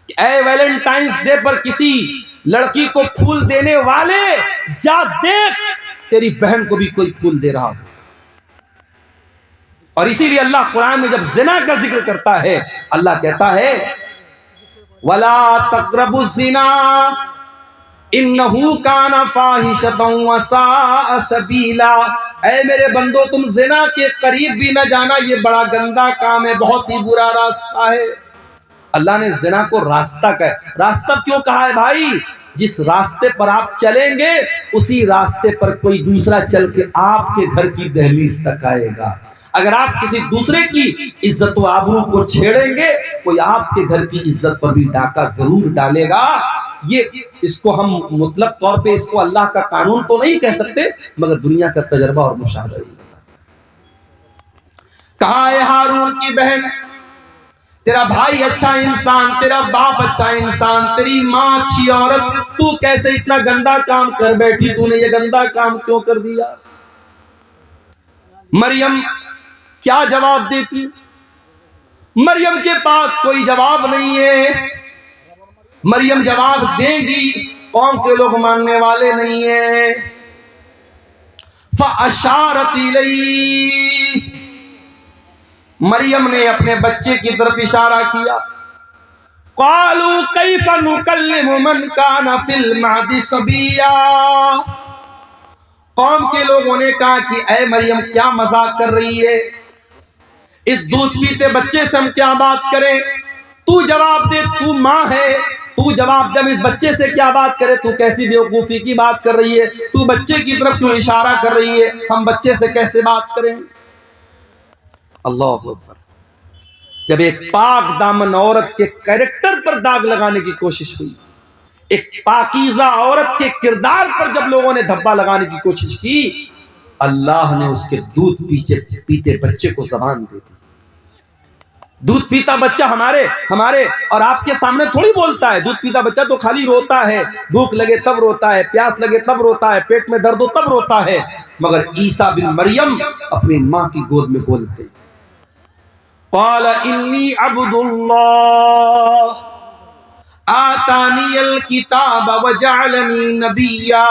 کہ اے ویلنٹائنس ڈے پر کسی لڑکی کو پھول دینے والے، جا دیکھ تیری بہن کو بھی کوئی پھول دے رہا ہو. اور اسی لیے اللہ قرآن میں جب زنا کا ذکر کرتا ہے، اللہ کہتا ہے وَلَا تَقْرَبُوا الزِّنَا انہو کان فاحشۃ وساء سبیلا، اے میرے بندو تم زنا کے قریب بھی نہ جانا، یہ بڑا گندا کام ہے، بہت ہی برا راستہ ہے. اللہ نے زنا کو راستہ کہا ہے. راستہ کیوں کہا ہے بھائی؟ جس راستے پر آپ چلیں گے اسی راستے پر کوئی دوسرا چل کے آپ کے گھر کی دہلیز تک آئے گا. اگر آپ کسی دوسرے کی عزت و آبرو کو چھیڑیں گے، کوئی آپ کے گھر کی عزت پر بھی ڈاکہ ضرور ڈالے گا. یہ اس کو ہم مطلق طور پہ اس کو اللہ کا قانون تو نہیں کہہ سکتے، مگر دنیا کا تجربہ اور مشاہدہ ہی بتاتا ہے. کہا اے ہارون کی بہن، تیرا بھائی اچھا انسان، تیرا باپ اچھا انسان، تیری ماں اچھی عورت، تو کیسے اتنا گندا کام کر بیٹھی؟ تو نے یہ گندا کام کیوں کر دیا؟ مریم کیا جواب دیتی؟ مریم کے پاس کوئی جواب نہیں ہے. مریم جواب دے گی، قوم کے لوگ ماننے والے نہیں ہیں. فَأَشَارَتْ إِلَيْهِ، مریم نے اپنے بچے کی طرف اشارہ کیا. قَالُوا كَيْفَ نُكَلِّمُ مَنْ كَانَ فِي الْمَهْدِ صَبِيًّا، قوم کے لوگوں نے کہا کہ اے مریم کیا مذاق کر رہی ہے، اس دودھ پیتے بچے سے ہم کیا بات کریں؟ تو جواب دے، تو ماں ہے، تو جواب دے، اس بچے سے کیا بات کرے؟ تو کیسی بیوقوفی کی بات کر رہی ہے؟ تو بچے کی طرف کیوں اشارہ کر رہی ہے؟ ہم بچے سے کیسے بات کریں؟ اللہ اکبر. جب ایک پاک دامن عورت کے کیریکٹر پر داغ لگانے کی کوشش ہوئی، ایک پاکیزہ عورت کے کردار پر جب لوگوں نے دھبا لگانے کی کوشش کی، اللہ نے اس کے دودھ پیتے بچے کو زبان دے دی. دودھ پیتا بچہ ہمارے اور آپ کے سامنے تھوڑی بولتا ہے. دودھ پیتا بچہ تو خالی روتا ہے، بھوک لگے تب روتا ہے، پیاس لگے تب روتا ہے، پیٹ میں درد ہو تب روتا ہے. مگر عیسیٰ بن مریم اپنی ماں کی گود میں بولتے. قال انی عبد اللہ آتانی الکتاب وجعلنی نبیا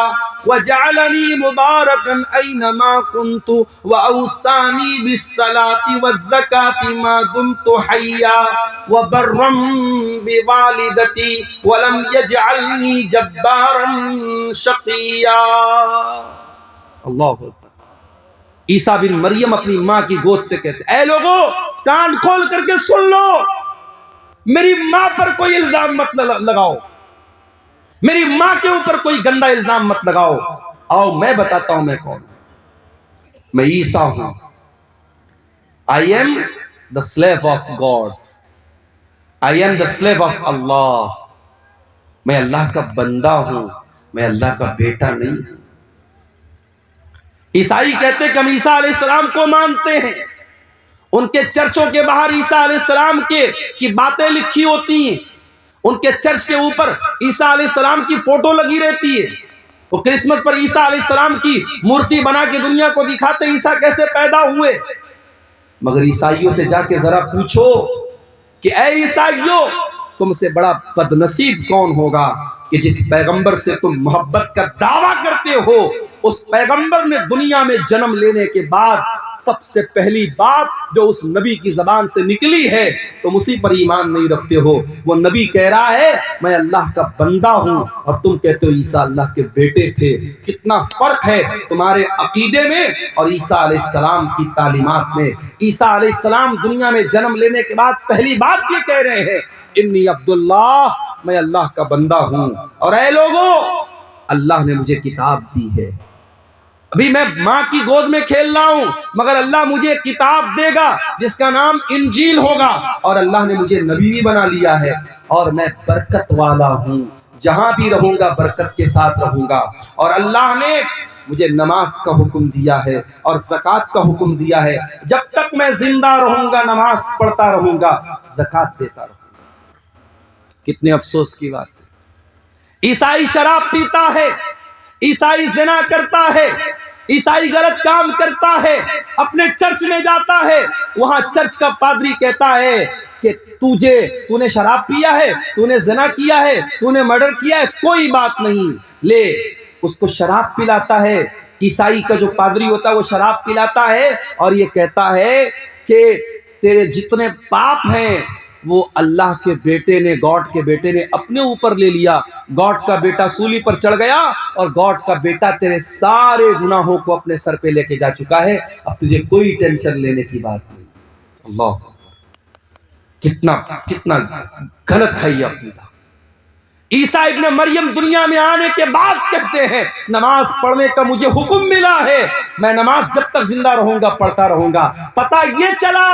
وجعلنی مبارکا اینما کنت واوصانی بالصلاة والزکاة ما دمت حیا وبرا بوالدتی ولم یجعلنی جبارا شقیا. اللہ اکبر. عیسیٰ بن مریم اپنی ماں کی گود سے کہتے اے لوگوں کان کھول کر کے سن لو، میری ماں پر کوئی الزام مت لگاؤ، میری ماں کے اوپر کوئی گندا الزام مت لگاؤ. آؤ میں بتاتا ہوں میں کون ہوں. میں عیسیٰ ہوں. I am the slave of God. I am the slave of Allah. میں اللہ کا بندہ ہوں، میں اللہ کا بیٹا نہیں ہوں۔ عیسائی کہتے ہیں کہ ہم عیسیٰ علیہ السلام کو مانتے ہیں، ان کے چرچوں کے باہر عیسیٰ علیہ السلام کی باتیں لکھی ہوتی ہیں، ان کے چرچ کے اوپر عیسیٰ علیہ السلام کی فوٹو لگی رہتی ہے، وہ کرسمس پر عیسیٰ علیہ السلام کی مورتی بنا کے دنیا کو دکھاتے عیسیٰ کیسے پیدا ہوئے۔ مگر عیسائیوں سے جا کے ذرا پوچھو کہ اے عیسائیوں، تم سے بڑا بدنصیب کون ہوگا کہ جس پیغمبر سے تم محبت کا دعویٰ کرتے ہو، اس پیغمبر نے دنیا میں جنم لینے کے بعد سب سے پہلی بات جو اس نبی کی زبان سے نکلی ہے تم اسی پر ایمان نہیں رکھتے ہو۔ وہ نبی کہہ رہا ہے میں اللہ کا بندہ ہوں، اور تم کہتے ہو عیسیٰ اللہ کے بیٹے تھے۔ کتنا فرق ہے تمہارے عقیدے میں اور عیسیٰ علیہ السلام کی تعلیمات میں۔ عیسیٰ علیہ السلام دنیا میں جنم لینے کے بعد پہلی بات یہ کہہ رہے ہیں انی عبداللہ، میں اللہ کا بندہ ہوں، اور اے لوگوں اللہ نے مجھے کتاب دی ہے۔ ابھی میں ماں کی گود میں کھیل رہا ہوں، مگر اللہ مجھے کتاب دے گا جس کا نام انجیل ہوگا، اور اللہ نے مجھے نبی بھی بنا لیا ہے، اور میں برکت والا ہوں، جہاں بھی رہوں گا برکت کے ساتھ رہوں گا، اور اللہ نے مجھے نماز کا حکم دیا ہے اور زکوٰۃ کا حکم دیا ہے۔ جب تک میں زندہ رہوں گا نماز پڑھتا رہوں گا، زکوٰۃ دیتا رہوں گا۔ کتنے افسوس کی بات ہے، عیسائی شراب پیتا ہے، عیسائی زنا کرتا ہے، عیسائی غلط کام کرتا ہے، اپنے چرچ میں جاتا ہے، وہاں چرچ کا پادری کہتا ہے کہ تو نے شراب پیا ہے، تو نے زنا کیا ہے، تو نے مرڈر کیا ہے، کوئی بات نہیں، لے اس کو شراب پلاتا ہے۔ عیسائی کا جو پادری ہوتا ہے وہ شراب پلاتا ہے اور یہ کہتا ہے کہ تیرے جتنے پاپ ہیں وہ اللہ کے بیٹے نے، گاڈ کے بیٹے نے اپنے اوپر لے لیا۔ گاڈ کا بیٹا سولی پر چڑھ گیا اور گاڈ کا بیٹا تیرے سارے گناہوں کو اپنے سر پہ لے کے جا چکا ہے، اب تجھے کوئی ٹینشن لینے کی بات نہیں۔ اللہ کتنا غلط ہے یہ عقیدہ۔ عیسیٰ ابن مریم دنیا میں آنے کے بعد کہتے ہیں نماز پڑھنے کا مجھے حکم ملا ہے، میں نماز جب تک زندہ رہوں گا پڑھتا رہوں گا۔ پتہ یہ چلا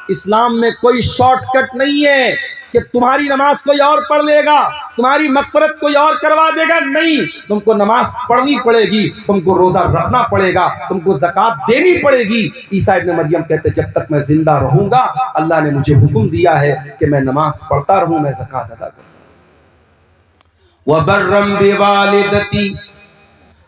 اسلام میں کوئی شارٹ کٹ نہیں ہے کہ تمہاری نماز کوئی اور پڑھ لے گا، تمہاری مغفرت کوئی اور کروا دے گا، نہیں، تم کو نماز پڑھنی پڑے گی، تم کو روزہ رکھنا پڑے گا، تم کو زکوٰۃ دینی پڑے گی۔ عیسیٰ ابن مریم کہتے جب تک میں زندہ رہوں گا اللہ نے مجھے حکم دیا ہے کہ میں نماز پڑھتا رہوں، میں زکوٰۃ ادا کروں۔ وَبَرًّا بِوَالِدَتِي،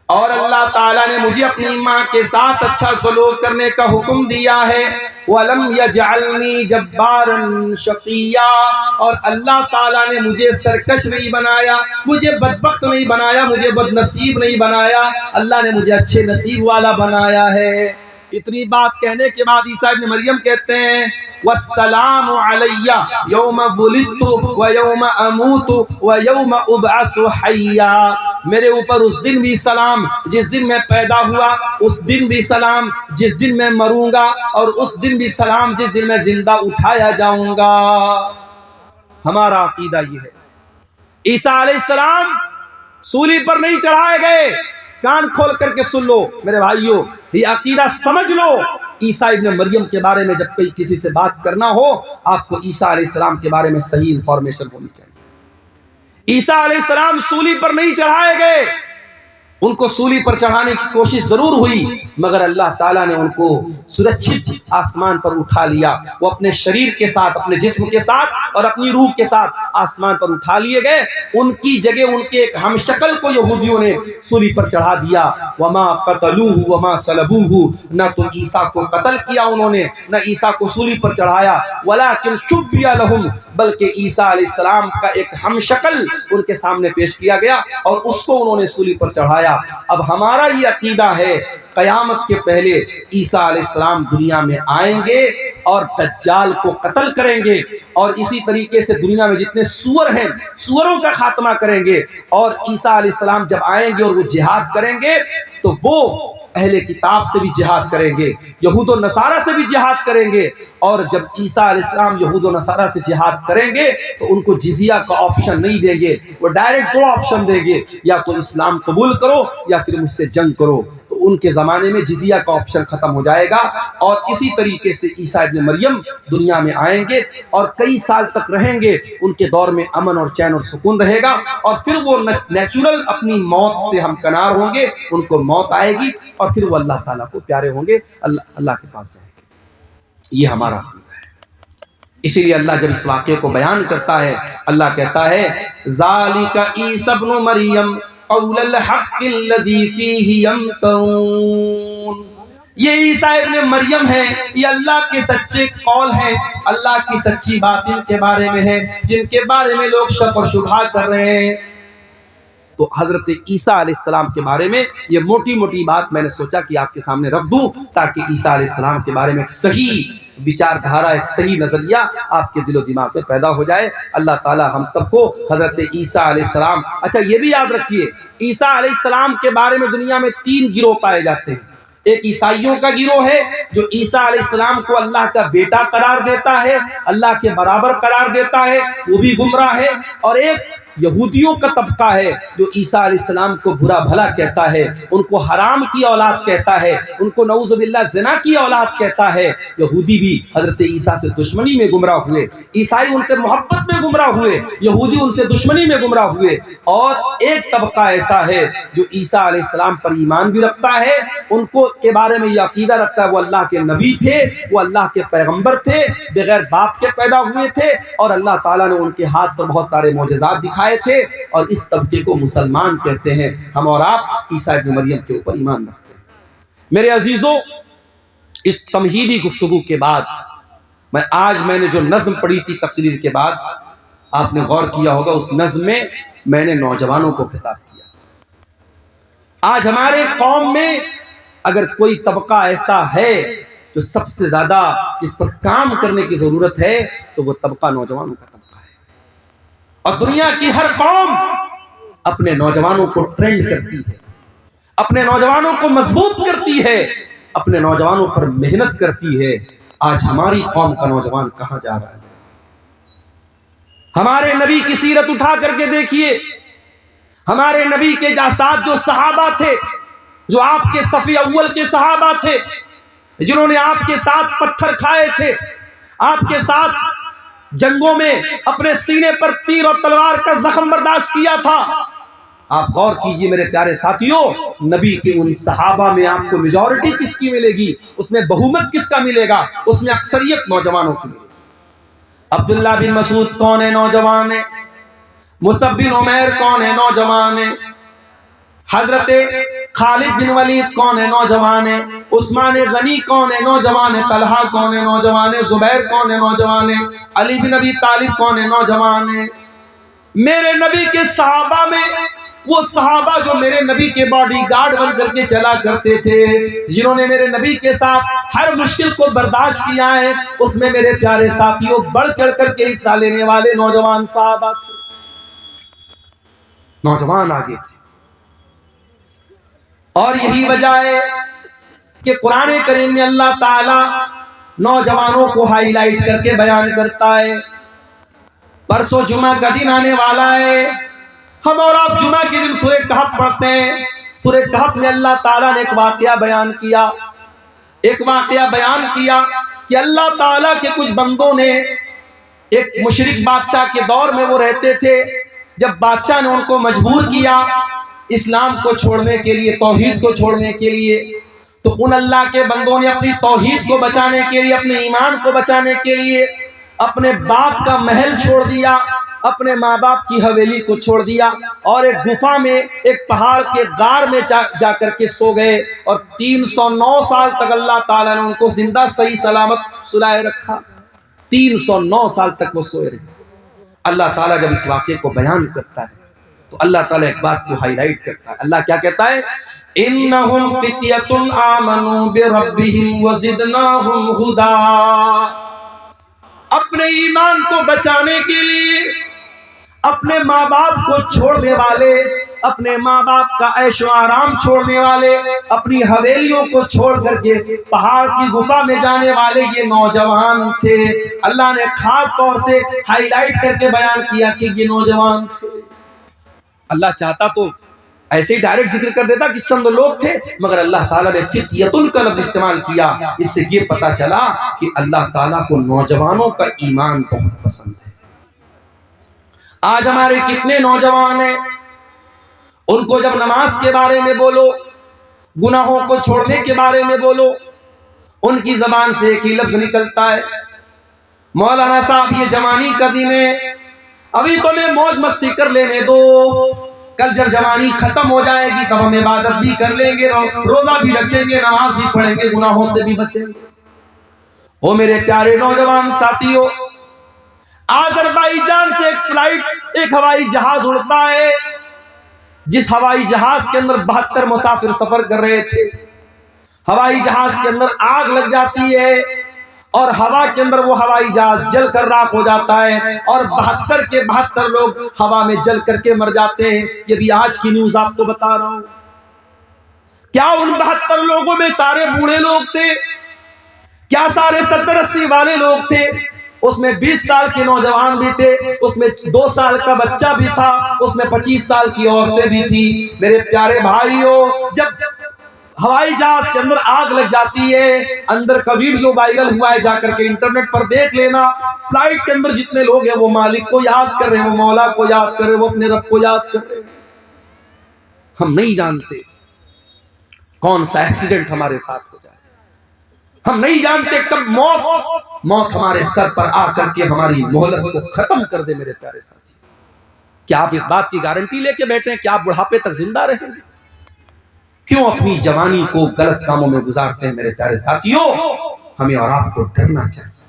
اور اللہ تعالیٰ نے مجھے اپنی ماں کے ساتھ اچھا سلوک کرنے کا حکم دیا ہے۔ وَلَمْ يَجْعَلْنِي جَبَّارًا شَقِيًّا، اور اللہ تعالیٰ نے مجھے سرکش نہیں بنایا، مجھے بدبخت نہیں بنایا، مجھے بد نصیب نہیں بنایا، اللہ نے مجھے اچھے نصیب والا بنایا ہے۔ اتنی بات کہنے کے بعد عیسیٰ ابن مریم کہتے ہیں والسلام علی یوم ولدت و یوم اموت و یوم ابعث حیا، میرے اوپر اس دن بھی سلام جس دن میں پیدا ہوا، اس دن بھی سلام جس دن میں مروں گا، اور اس دن بھی سلام جس دن میں زندہ اٹھایا جاؤں گا۔ ہمارا عقیدہ یہ ہے عیسیٰ علیہ السلام سولی پر نہیں چڑھائے گئے۔ کان کھول کر کے سن لو میرے بھائیوں، یہ عقیدہ سمجھ لو۔ عیسیٰ ابن مریم کے بارے میں جب کسی سے بات کرنا ہو آپ کو عیسیٰ علیہ السلام کے بارے میں صحیح انفارمیشن ہونی چاہیے۔ عیسیٰ علیہ السلام سولی پر نہیں چڑھائے گئے، ان کو سولی پر چڑھانے کی کوشش ضرور ہوئی، مگر اللہ تعالیٰ نے ان کو سرکشت آسمان پر اٹھا لیا۔ وہ اپنے شریر کے ساتھ، اپنے جسم کے ساتھ اور اپنی روح کے ساتھ آسمان پر اٹھا لیے گئے۔ ان کی جگہ ان کے ایک ہم شکل کو یہودیوں نے سولی پر چڑھا دیا۔ وما قتلوہ وما صلبوہ، نہ تو عیسیٰ کو قتل کیا انہوں نے، نہ عیسیٰ کو سولی پر چڑھایا، ولکن شبیہ لہم، بلکہ عیسیٰ علیہ السلام کا ایک ہم شکل ان کے سامنے پیش کیا گیا اور اس کو انہوں نے سولی پر چڑھایا۔ اب ہمارا یہ عقیدہ ہے قیامت کے پہلے عیسیٰ علیہ السلام دنیا میں آئیں گے اور دجال کو قتل کریں گے، اور اسی طریقے سے دنیا میں جتنے سور ہیں سوروں کا خاتمہ کریں گے، اور عیسیٰ علیہ السلام جب آئیں گے اور وہ جہاد کریں گے تو وہ اہل کتاب سے بھی جہاد کریں گے، یہود و نصارہ سے بھی جہاد کریں گے، اور جب عیسیٰ علیہ السلام یہود و نصارہ سے جہاد کریں گے تو ان کو جزیہ کا آپشن نہیں دیں گے، وہ ڈائریکٹ دو آپشن دیں گے، یا تو اسلام قبول کرو یا پھر مجھ سے جنگ کرو۔ تو ان کے زمانے میں جزیہ کا آپشن ختم ہو جائے گا، اور اسی طریقے سے عیسیٰ ابن مریم دنیا میں آئیں گے اور کئی سال تک رہیں گے، ان کے دور میں امن اور چین اور سکون رہے گا، اور پھر وہ نیچرل اپنی موت سے ہمکنار ہوں گے، ان کو موت آئے گی اور پھر وہ اللہ تعالیٰ کو پیارے ہوں گے، اللہ کے پاس جائیں گے۔ یہ ہمارا عقیدہ ہے۔ اسی لیے اللہ جب اس واقعے کو بیان کرتا ہے، اللہ کہتا ہے ذالک عیسی ابن مریم قول الحق الذی فیہ یمترون، یہ عیسیٰ ابن مریم ہے، یہ اللہ کے سچے قول ہیں، اللہ کی سچی بات ان کے بارے میں ہے جن کے بارے میں لوگ شک و شبہ کر رہے ہیں۔ تو حضرت عیسیٰ علیہ السلام کے بارے میں یہ موٹی موٹی بات میں نے سوچا کہ آپ کے سامنے رکھ دوں، تاکہ عیسیٰ علیہ السلام کے بارے میں ایک صحیح وچار دھارا، ایک صحیح نظریہ آپ کے دل و دماغ میں پیدا ہو جائے۔ اللہ تعالی ہم سب کو حضرت عیسیٰ علیہ السلام، اچھا یہ بھی یاد رکھیے عیسیٰ علیہ السلام کے بارے میں دنیا میں 3 گروہ پائے جاتے ہیں۔ ایک عیسائیوں کا گروہ ہے جو عیسیٰ علیہ السلام کو اللہ کا بیٹا قرار دیتا ہے، اللہ کے برابر قرار دیتا ہے، وہ بھی گمراہ ہے۔ اور ایک یہودیوں کا طبقہ ہے جو عیسیٰ علیہ السلام کو برا بھلا کہتا ہے، ان کو حرام کی اولاد کہتا ہے، ان کو نعوذ باللہ زنا کی اولاد کہتا ہے۔ یہودی بھی حضرت عیسیٰ سے دشمنی میں گمراہ ہوئے، عیسائی ان سے محبت میں گمراہ ہوئے، یہودی ان سے دشمنی میں گمراہ ہوئے۔ اور ایک طبقہ ایسا ہے جو عیسیٰ علیہ السلام پر ایمان بھی رکھتا ہے، ان کو کے بارے میں یہ عقیدہ رکھتا ہے وہ اللہ کے نبی تھے، وہ اللہ کے پیغمبر تھے، بغیر باپ کے پیدا ہوئے تھے، اور اللہ تعالیٰ نے ان کے ہاتھ پر بہت سارے معجزات دکھائے تھے، اور اس طبقے کو مسلمان کہتے ہیں۔ ہم اور آپ عیسیٰ ابن مریم کے اوپر ایمان رکھتے ہیں۔ میرے عزیزوں، اس تمہیدی گفتگو کے بعد میں نے جو نظم پڑھی تھی تقریر کے بعد، آپ نے غور کیا ہوگا اس نظم میں نے نوجوانوں کو خطاب کیا۔ آج ہمارے قوم میں اگر کوئی طبقہ ایسا ہے جو سب سے زیادہ اس پر کام کرنے کی ضرورت ہے تو وہ طبقہ نوجوانوں کا طبقہ ہے۔ اور دنیا کی ہر قوم اپنے نوجوانوں کو ٹرینڈ کرتی ہے، اپنے نوجوانوں کو مضبوط کرتی ہے، اپنے نوجوانوں پر محنت کرتی ہے۔ آج ہماری قوم کا نوجوان کہاں جا رہا ہے؟ ہمارے نبی کی سیرت اٹھا کر کے دیکھیے، ہمارے نبی کے ساتھ جو صحابہ تھے، جو آپ کے صف اول کے صحابہ تھے، جنہوں نے آپ کے ساتھ پتھر کھائے تھے، آپ کے ساتھ جنگوں میں اپنے سینے پر تیر اور تلوار کا زخم برداشت کیا تھا، آپ غور کیجئے میرے پیارے ساتھیوں، نبی کے ان صحابہ میں آپ کو میجورٹی کس کی ملے گی؟ اس میں بہومت کس کا ملے گا؟ اس میں اکثریت نوجوانوں کی ملے گی۔ عبداللہ بن مسعود کون ہے؟ نوجوان ہے۔ مصعب بن عمیر کون ہے؟ نوجوان ہے۔ حضرت خالد بن ولید کون ہے؟ نوجوان ہے۔ عثمان غنی کون ہے؟ نوجوان ہے۔ طلحہ کون ہے؟ نوجوان ہے۔ زبیر کون ہے؟ نوجوان ہے۔ علی بن ابی طالب کون ہے؟ نوجوان ہے۔ میرے نبی کے صحابہ میں وہ صحابہ جو میرے نبی کے باڈی گارڈ بن کر کے چلا کرتے تھے، جنہوں نے میرے نبی کے ساتھ ہر مشکل کو برداشت کیا ہے، اس میں میرے پیارے ساتھیوں بڑھ چڑھ کر کے حصہ لینے والے نوجوان صحابہ تھے، نوجوان آگے تھے۔ اور یہی وجہ ہے کہ قرآن کریم میں اللہ تعالی نوجوانوں کو ہائی لائٹ کر کے بیان کرتا ہے۔ پرسوں جمعہ کا دن آنے والا ہے، ہم اور آپ جمعہ کے دن سورہ کہف پڑھتے ہیں۔ سورہ کہف میں اللہ تعالیٰ نے ایک واقعہ بیان کیا کہ اللہ تعالیٰ کے کچھ بندوں نے، ایک مشرک بادشاہ کے دور میں وہ رہتے تھے، جب بادشاہ نے ان کو مجبور کیا اسلام کو چھوڑنے کے لیے، توحید کو چھوڑنے کے لیے، تو ان اللہ کے بندوں نے اپنی توحید کو بچانے کے لیے، اپنے ایمان کو بچانے کے لیے اپنے باپ کا محل چھوڑ دیا، اپنے ماں باپ کی حویلی کو چھوڑ دیا، اور ایک گفا میں، ایک پہاڑ کے غار میں جا کر کے سو گئے، اور 309 سال تک اللہ تعالیٰ نے ان کو زندہ صحیح سلامت سلائے رکھا۔ 309 سال تک وہ سوئے رہے۔ اللہ تعالیٰ جب اس واقعے کو بیان کرتا ہے تو اللہ تعالیٰ ایک بات کو ہائی لائٹ کرتا ہے۔ اللہ کیا کہتا ہے؟ اِنَّهُمْ فِتْيَةٌ آمَنُوا بِرَبِّهِمْ وَزِدْنَاهُمْ هُدًى۔ اپنے ایمان کو بچانے کے لیے اپنے ماں باپ کو چھوڑنے والے، اپنے ماں باپ کا عیش و آرام چھوڑنے والے، اپنی حویلیوں کو چھوڑ کر کے پہاڑ کی گفا میں جانے والے یہ نوجوان تھے۔ اللہ نے خاص طور سے ہائی لائٹ کر کے بیان کیا کہ یہ نوجوان تھے۔ اللہ چاہتا تو ایسے ہی ڈائریکٹ ذکر کر دیتا کہ چند لوگ تھے، مگر اللہ تعالیٰ نے فتیۃ کا لفظ استعمال کیا. اس سے یہ پتا چلا کہ اللہ تعالیٰ کو نوجوانوں کا ایمان بہت پسند ہے. آج ہمارے کتنے نوجوان ہیں، ان کو جب نماز کے بارے میں بولو، گناہوں کو چھوڑنے کے بارے میں بولو، ان کی زبان سے ایک ہی لفظ نکلتا ہے، مولانا صاحب یہ جوانی کا دن ہے، ابھی تو میں موج مستی کر لینے دو، کل جب جوانی ختم ہو جائے گی تب ہم عبادت بھی کر لیں گے، روزہ بھی رکھیں گے، نماز بھی پڑھیں گے، گناہوں سے بھی بچیں گے. او میرے پیارے نوجوان ساتھیوں، آذربائیجان سے ایک فلائٹ، ایک ہوائی جہاز اڑتا ہے، جس ہوائی جہاز کے اندر 72 مسافر سفر کر رہے تھے. ہوائی جہاز کے اندر آگ لگ جاتی ہے اور ہوا کے اندر وہ ہوائی جہاز جل کر راکھ ہو جاتا ہے، اور 72 کے 72 لوگ ہوا میں جل کر کے مر جاتے ہیں. یہ بھی آج کی نیوز آپ کو بتا رہا ہوں. کیا ان 72 لوگوں میں سارے بوڑھے لوگ تھے؟ کیا سارے 70-80 والے لوگ تھے؟ اس میں 20 سال کے نوجوان بھی تھے، اس میں 2 سال کا بچہ بھی تھا، اس میں 25 سال کی عورتیں بھی تھی. میرے پیارے بھائیوں، جب ہوائی جہاز کے اندر آگ لگ جاتی ہے، اندر کا ویڈیو وائرل ہوا ہے، جا کر کے انٹرنیٹ پر دیکھ لینا. فلائٹ کے اندر جتنے لوگ ہیں وہ مالک کو یاد کر رہے ہیں، وہ مولا کو یاد کر رہے ہیں، وہ اپنے رب کو یاد کر رہے ہیں. ہم نہیں جانتے کون سا ایکسیڈنٹ ہمارے ساتھ ہو جائے، ہم نہیں جانتے کب موت ہمارے سر پر آ کر کے ہماری مہلت کو ختم کر دے. میرے پیارے ساتھی، کیا آپ اس بات کی گارنٹی لے کے بیٹھے ہیں کہ آپ بڑھاپے تک زندہ رہیں گے؟ کیوں اپنی جوانی کو غلط کاموں میں گزارتے ہیں؟ میرے پیارے ساتھیوں، ہمیں اور آپ کو ڈرنا چاہیے.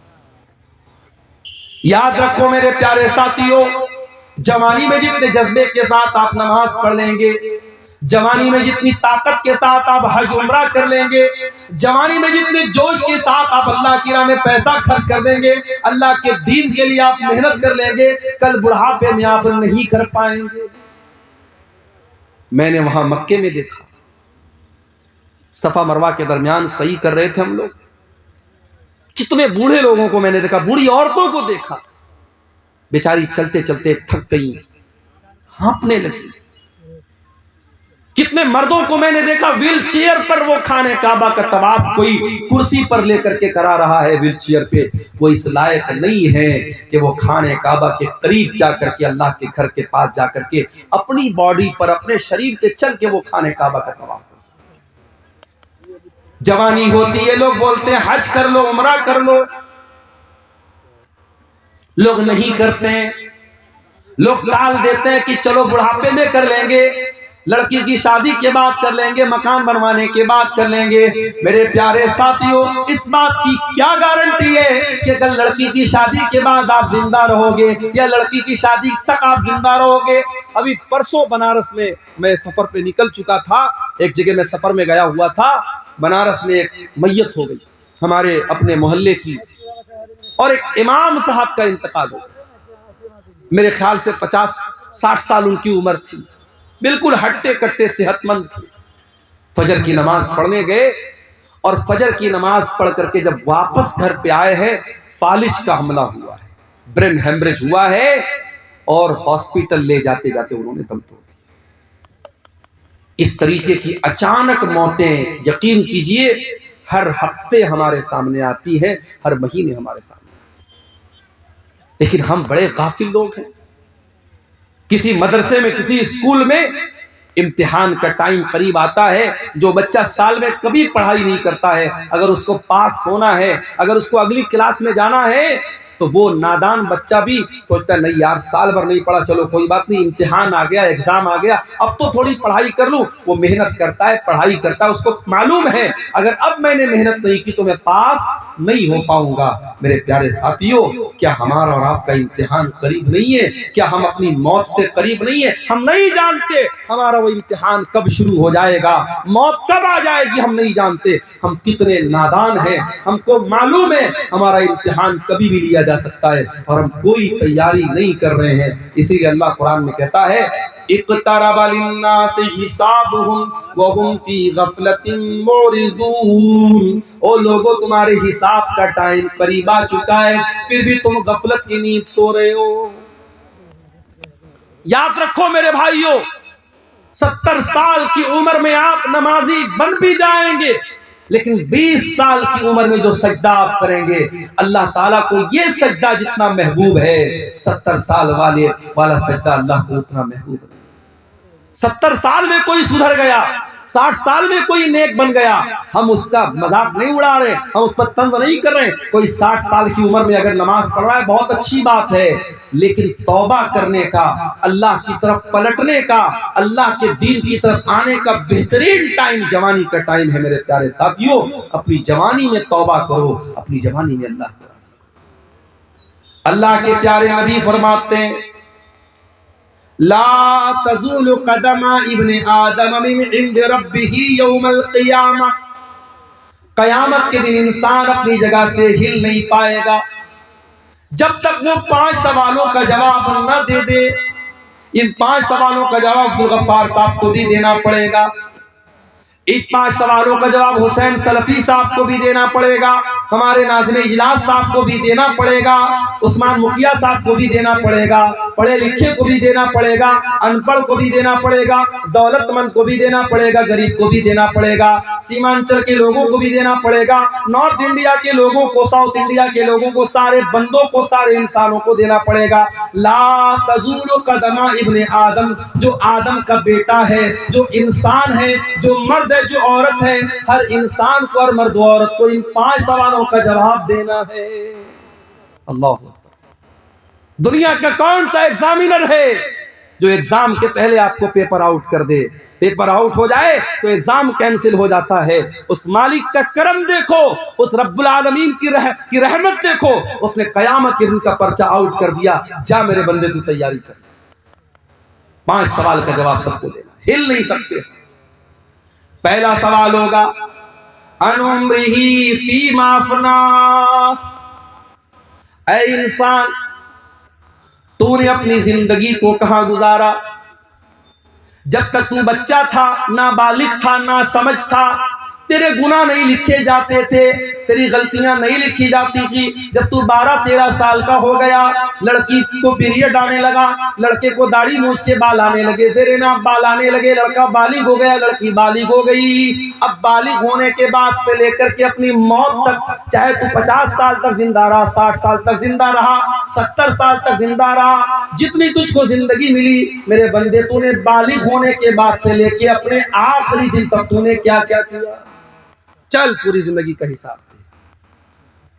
یاد رکھو میرے پیارے ساتھیوں، جوانی میں جتنے جذبے کے ساتھ آپ نماز پڑھ لیں گے، جوانی میں جتنی طاقت کے ساتھ آپ حج عمرہ کر لیں گے، جوانی میں جتنے جوش کے ساتھ آپ اللہ کی راہ میں پیسہ خرچ کر دیں گے، اللہ کے دین کے لیے آپ محنت کر لیں گے، کل بڑھاپے میں آپ نہیں کر پائیں گے. میں نے وہاں مکے میں دیکھا، صفا مروہ کے درمیان صحیح کر رہے تھے ہم لوگ، کتنے بوڑھے لوگوں کو میں نے دیکھا، بوڑھی عورتوں کو دیکھا، بیچاری چلتے چلتے تھک گئی، ہانپنے لگی. کتنے مردوں کو میں نے دیکھا ویل چیئر پر، وہ خانے کعبہ کا طواف کوئی کرسی پر لے کر کے کرا رہا ہے ویل چیئر پہ. وہ اس لائق نہیں ہے کہ وہ خانے کعبہ کے قریب جا کر کے، اللہ کے گھر کے پاس جا کر کے اپنی باڈی پر، اپنے شریر پہ چل کے وہ خانے کعبہ کا طواف کر سکے. جوانی ہوتی ہے، لوگ بولتے ہیں حج کر لو، عمرہ کر لو، لوگ نہیں کرتے ہیں، لوگ ٹال دیتے ہیں کہ چلو بڑھاپے میں کر لیں گے، لڑکی کی شادی کے بعد کر لیں گے، مکان بنوانے کے بعد کر لیں گے. میرے پیارے ساتھیوں، اس بات کی کیا گارنٹی ہے کہ کل لڑکی کی شادی کے بعد آپ زندہ رہو گے، یا لڑکی کی شادی تک آپ زندہ رہو گے؟ ابھی پرسوں بنارس میں سفر پہ نکل چکا تھا، ایک جگہ میں سفر میں گیا ہوا تھا، بنارس میں ایک میت ہو گئی ہمارے اپنے محلے کی، اور ایک امام صاحب کا انتقال ہو گیا. میرے خیال سے 50-60 سال ان کی عمر تھی، بالکل ہٹے کٹے صحت مند تھے. فجر کی نماز پڑھنے گئے، اور فجر کی نماز پڑھ کر کے جب واپس گھر پہ آئے ہیں، فالج کا حملہ ہوا ہے، برین ہیمریج ہوا ہے، اور ہاسپٹل لے جاتے جاتے انہوں نے دم توڑ دیا. اس طریقے کی اچانک موتیں یقین کیجئے ہر ہفتے ہمارے سامنے آتی ہے، ہر مہینے ہمارے سامنے آتی ہے. لیکن ہم بڑے غافل لوگ ہیں. کسی مدرسے میں، کسی اسکول میں امتحان کا ٹائم قریب آتا ہے، جو بچہ سال میں کبھی پڑھائی نہیں کرتا ہے، اگر اس کو پاس ہونا ہے، اگر اس کو اگلی کلاس میں جانا ہے، تو وہ نادان بچہ بھی سوچتا ہے نہیں یار سال بھر نہیں پڑھا، چلو کوئی بات نہیں، امتحان آ گیا، ایگزام آ گیا، اب تو تھوڑی پڑھائی کر لوں. وہ محنت کرتا ہے، پڑھائی کرتا ہے، اس کو معلوم ہے اگر اب میں نے محنت نہیں کی تو میں پاس نہیں ہو پاؤں گا. میرے پیارے ساتھیوں، کیا ہمارا اور آپ کا امتحان قریب نہیں ہے؟ کیا ہم اپنی موت سے قریب نہیں ہیں؟ ہم نہیں جانتے ہمارا وہ امتحان کب شروع ہو جائے گا، موت کب آ جائے گی، ہم نہیں جانتے. ہم کتنے نادان ہیں، ہم کو معلوم ہے ہمارا امتحان کبھی بھی لیا جا سکتا ہے، اور ہم کوئی تیاری نہیں کر رہے ہیں. اسی لیے اللہ قرآن میں کہتا ہے اقترب للناس حسابهم وهم في غفلة معرضون. او لوگو، تمہارے حساب کا ٹائم قریب آ چکا ہے، پھر بھی تم غفلت کی نیند سو رہے ہو. یاد رکھو میرے بھائیوں، 70 سال کی عمر میں آپ نمازی بن بھی جائیں گے، لیکن 20 سال کی عمر میں جو سجدہ آپ کریں گے اللہ تعالیٰ کو یہ سجدہ جتنا محبوب ہے 70 سال والا سجدہ اللہ کو اتنا محبوب ہے۔ 70 سال میں کوئی سدھر گیا، 60 سال میں کوئی نیک بن گیا، ہم اس کا مذاق نہیں اڑا رہے، ہم اس پر طنز نہیں کر رہے۔ کوئی 60 سال کی عمر میں اگر نماز پڑھ رہا ہے بہت اچھی بات ہے، لیکن توبہ کرنے کا، اللہ کی طرف پلٹنے کا، اللہ کے دین کی طرف آنے کا بہترین ٹائم جوانی کا ٹائم ہے میرے پیارے ساتھیوں۔ اپنی جوانی میں توبہ کرو، اپنی جوانی میں اللہ کو راضی کرو۔ اللہ کے پیارے نبی فرماتے ہیں لا تزول قدم ابن آدم من عند ربه یوم القیامہ، قیامت کے دن انسان اپنی جگہ سے ہل نہیں پائے گا جب تک وہ 5 سوالوں کا جواب نہ دے دے۔ ان 5 سوالوں کا جواب عبدالغفار صاحب کو بھی دینا پڑے گا، ان 5 سوالوں کا جواب حسین سلفی صاحب کو بھی دینا پڑے گا، ہمارے ناظم اجلاس صاحب کو بھی دینا پڑے گا، عثمان مکھیا صاحب کو بھی دینا پڑے گا، پڑھے لکھے کو بھی دینا پڑے گا، ان پڑھ کو بھی دینا پڑے گا، دولت مند کو بھی دینا پڑے گا، غریب کو بھی دینا پڑے گا، سیمانچل کے لوگوں کو بھی دینا پڑے گا، نارتھ انڈیا کے لوگوں کو، ساؤتھ انڈیا کے لوگوں کو، سارے بندوں کو، سارے انسانوں کو دینا پڑے گا۔ لا تزول قدم ابن آدم، جو آدم کا بیٹا ہے، جو انسان ہے، جو مرد ہے، جو عورت ہے، ہر انسان کو اور مرد و عورت کو ان 5 سوالوں کا جواب دینا ہے۔ اللہ دنیا کا کون سا ایگزامینر ہے جو ایگزام کے پہلے آپ کو پیپر آؤٹ کر دے؟ پیپر آؤٹ ہو جائے تو ایگزام کینسل ہو جاتا ہے۔ اس مالک کا کرم دیکھو، اس رب العالمین کی رحمت دیکھو، اس نے قیامت کے دن کا پرچہ آؤٹ کر دیا، جا میرے بندے تو تیاری کر۔ 5 سوال کا جواب سب کو دینا، ہل نہیں سکتے۔ پہلا سوال ہوگا ان عمرہ فیما افنا، اے انسان تو نے اپنی زندگی کو کہاں گزارا؟ جب تک تو بچہ تھا، نابالغ تھا، نہ سمجھ تھا، تیرے گناہ نہیں لکھے جاتے تھے، تیری غلطیاں نہیں لکھی جاتی تھی۔ جب تو 12-13 سال کا ہو گیا، لڑکی کو پیریڈ آنے لگا، لڑکے کو داڑھی مونچھ کے بال آنے لگے، زیر ناف بال آنے لگے، لڑکا بالغ ہو گیا، لڑکی بالغ ہو گئی۔ اب بالغ ہونے کے بعد سے لے کر کے اپنی موت تک، چاہے تو 50 سال تک زندہ رہا، 60 سال تک زندہ رہا، 70 سال تک زندہ رہا، جتنی تجھ کو زندگی ملی میرے بندے، تو نے بالغ ہونے کے بعد سے لے کے اپنے آخری دن تک تو نے کیا کیا کیا؟ چل پوری زندگی کا حساب دے۔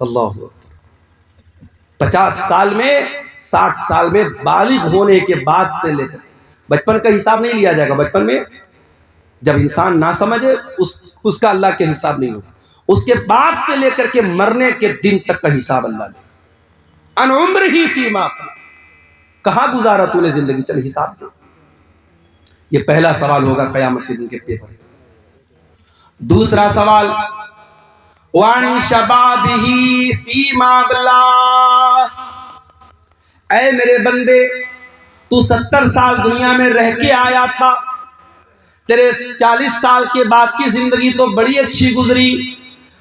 اللہ 50 سال میں، 60 سال میں، بالغ ہونے کے بعد سے لے کر بچپن کا حساب نہیں لیا جائے گا۔ بچپن میں جب انسان نہ سمجھے اس کا اللہ کے حساب نہیں ہوگا، اس کے بعد سے لے کر کے مرنے کے دن تک کا حساب اللہ لے۔ ان عمرہ فیما افنا، کہاں گزارا تو نے زندگی، چل حساب دے۔ یہ پہلا سوال ہوگا قیامت کے دن کے پیپر۔ دوسرا سوال وَعَنْ شَبَابِهِ فِيمَا أَبْلَىٰ، اے میرے بندے تو 70 سال دنیا میں رہ کے آیا تھا، تیرے 40 سال کے بعد کی زندگی تو بڑی اچھی گزری،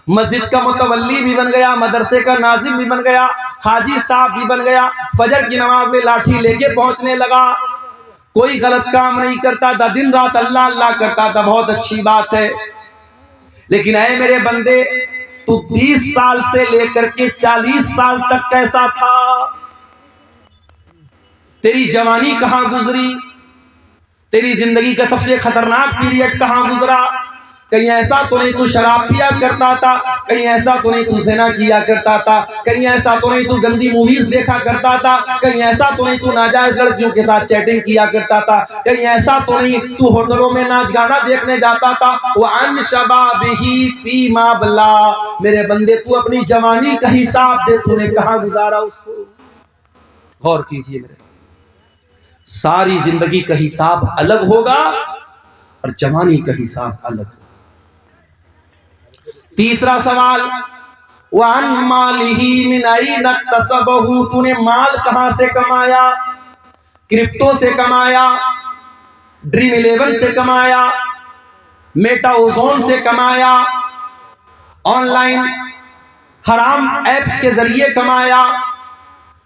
مسجد کا متولی بھی بن گیا، مدرسے کا ناظم بھی بن گیا، حاجی صاحب بھی بن گیا، فجر کی نماز میں لاٹھی لے کے پہنچنے لگا، کوئی غلط کام نہیں کرتا تھا، دن رات اللہ اللہ کرتا تھا، بہت اچھی بات ہے۔ لیکن اے میرے بندے تو 20 سال سے لے کر کے 40 سال تک کیسا تھا؟ تیری جوانی کہاں گزری؟ تیری زندگی کا سب سے خطرناک پیریڈ کہاں گزرا؟ کہیں ایسا تو نہیں تو شراب پیا کرتا تھا، کہیں ایسا تو نہیں تو زنا کیا کرتا تھا، کہیں ایسا تو نہیں تو گندی موویز دیکھا کرتا تھا، کہیں ایسا تو نہیں تو ناجائز لڑکیوں کے ساتھ چیٹنگ کیا کرتا تھا، کہیں ایسا تو نہیں تو ہوٹلوں میں ناچ گانا دیکھنے جاتا تھا۔ وَعَنْ شَبَابِهِ فِيمَا أَبْلَىٰ، میرے بندے تو اپنی جوانی کا حساب دے، تو نے کہاں گزارا اس کو؟ غور کیجئے میرے، ساری زندگی کا حساب الگ ہوگا اور جوانی کا حساب الگ ہوگا۔ تیسرا سوال وَعَنْ مَالِهِ مِنْ أَيْنَ اكْتَسَبَهُ، تو نے مال کہاں سے کمایا؟ کرپٹو سے کمایا، ڈریم 11 سے کمایا، میٹا اوزون سے کمایا، آن لائن حرام ایپس کے ذریعے کمایا،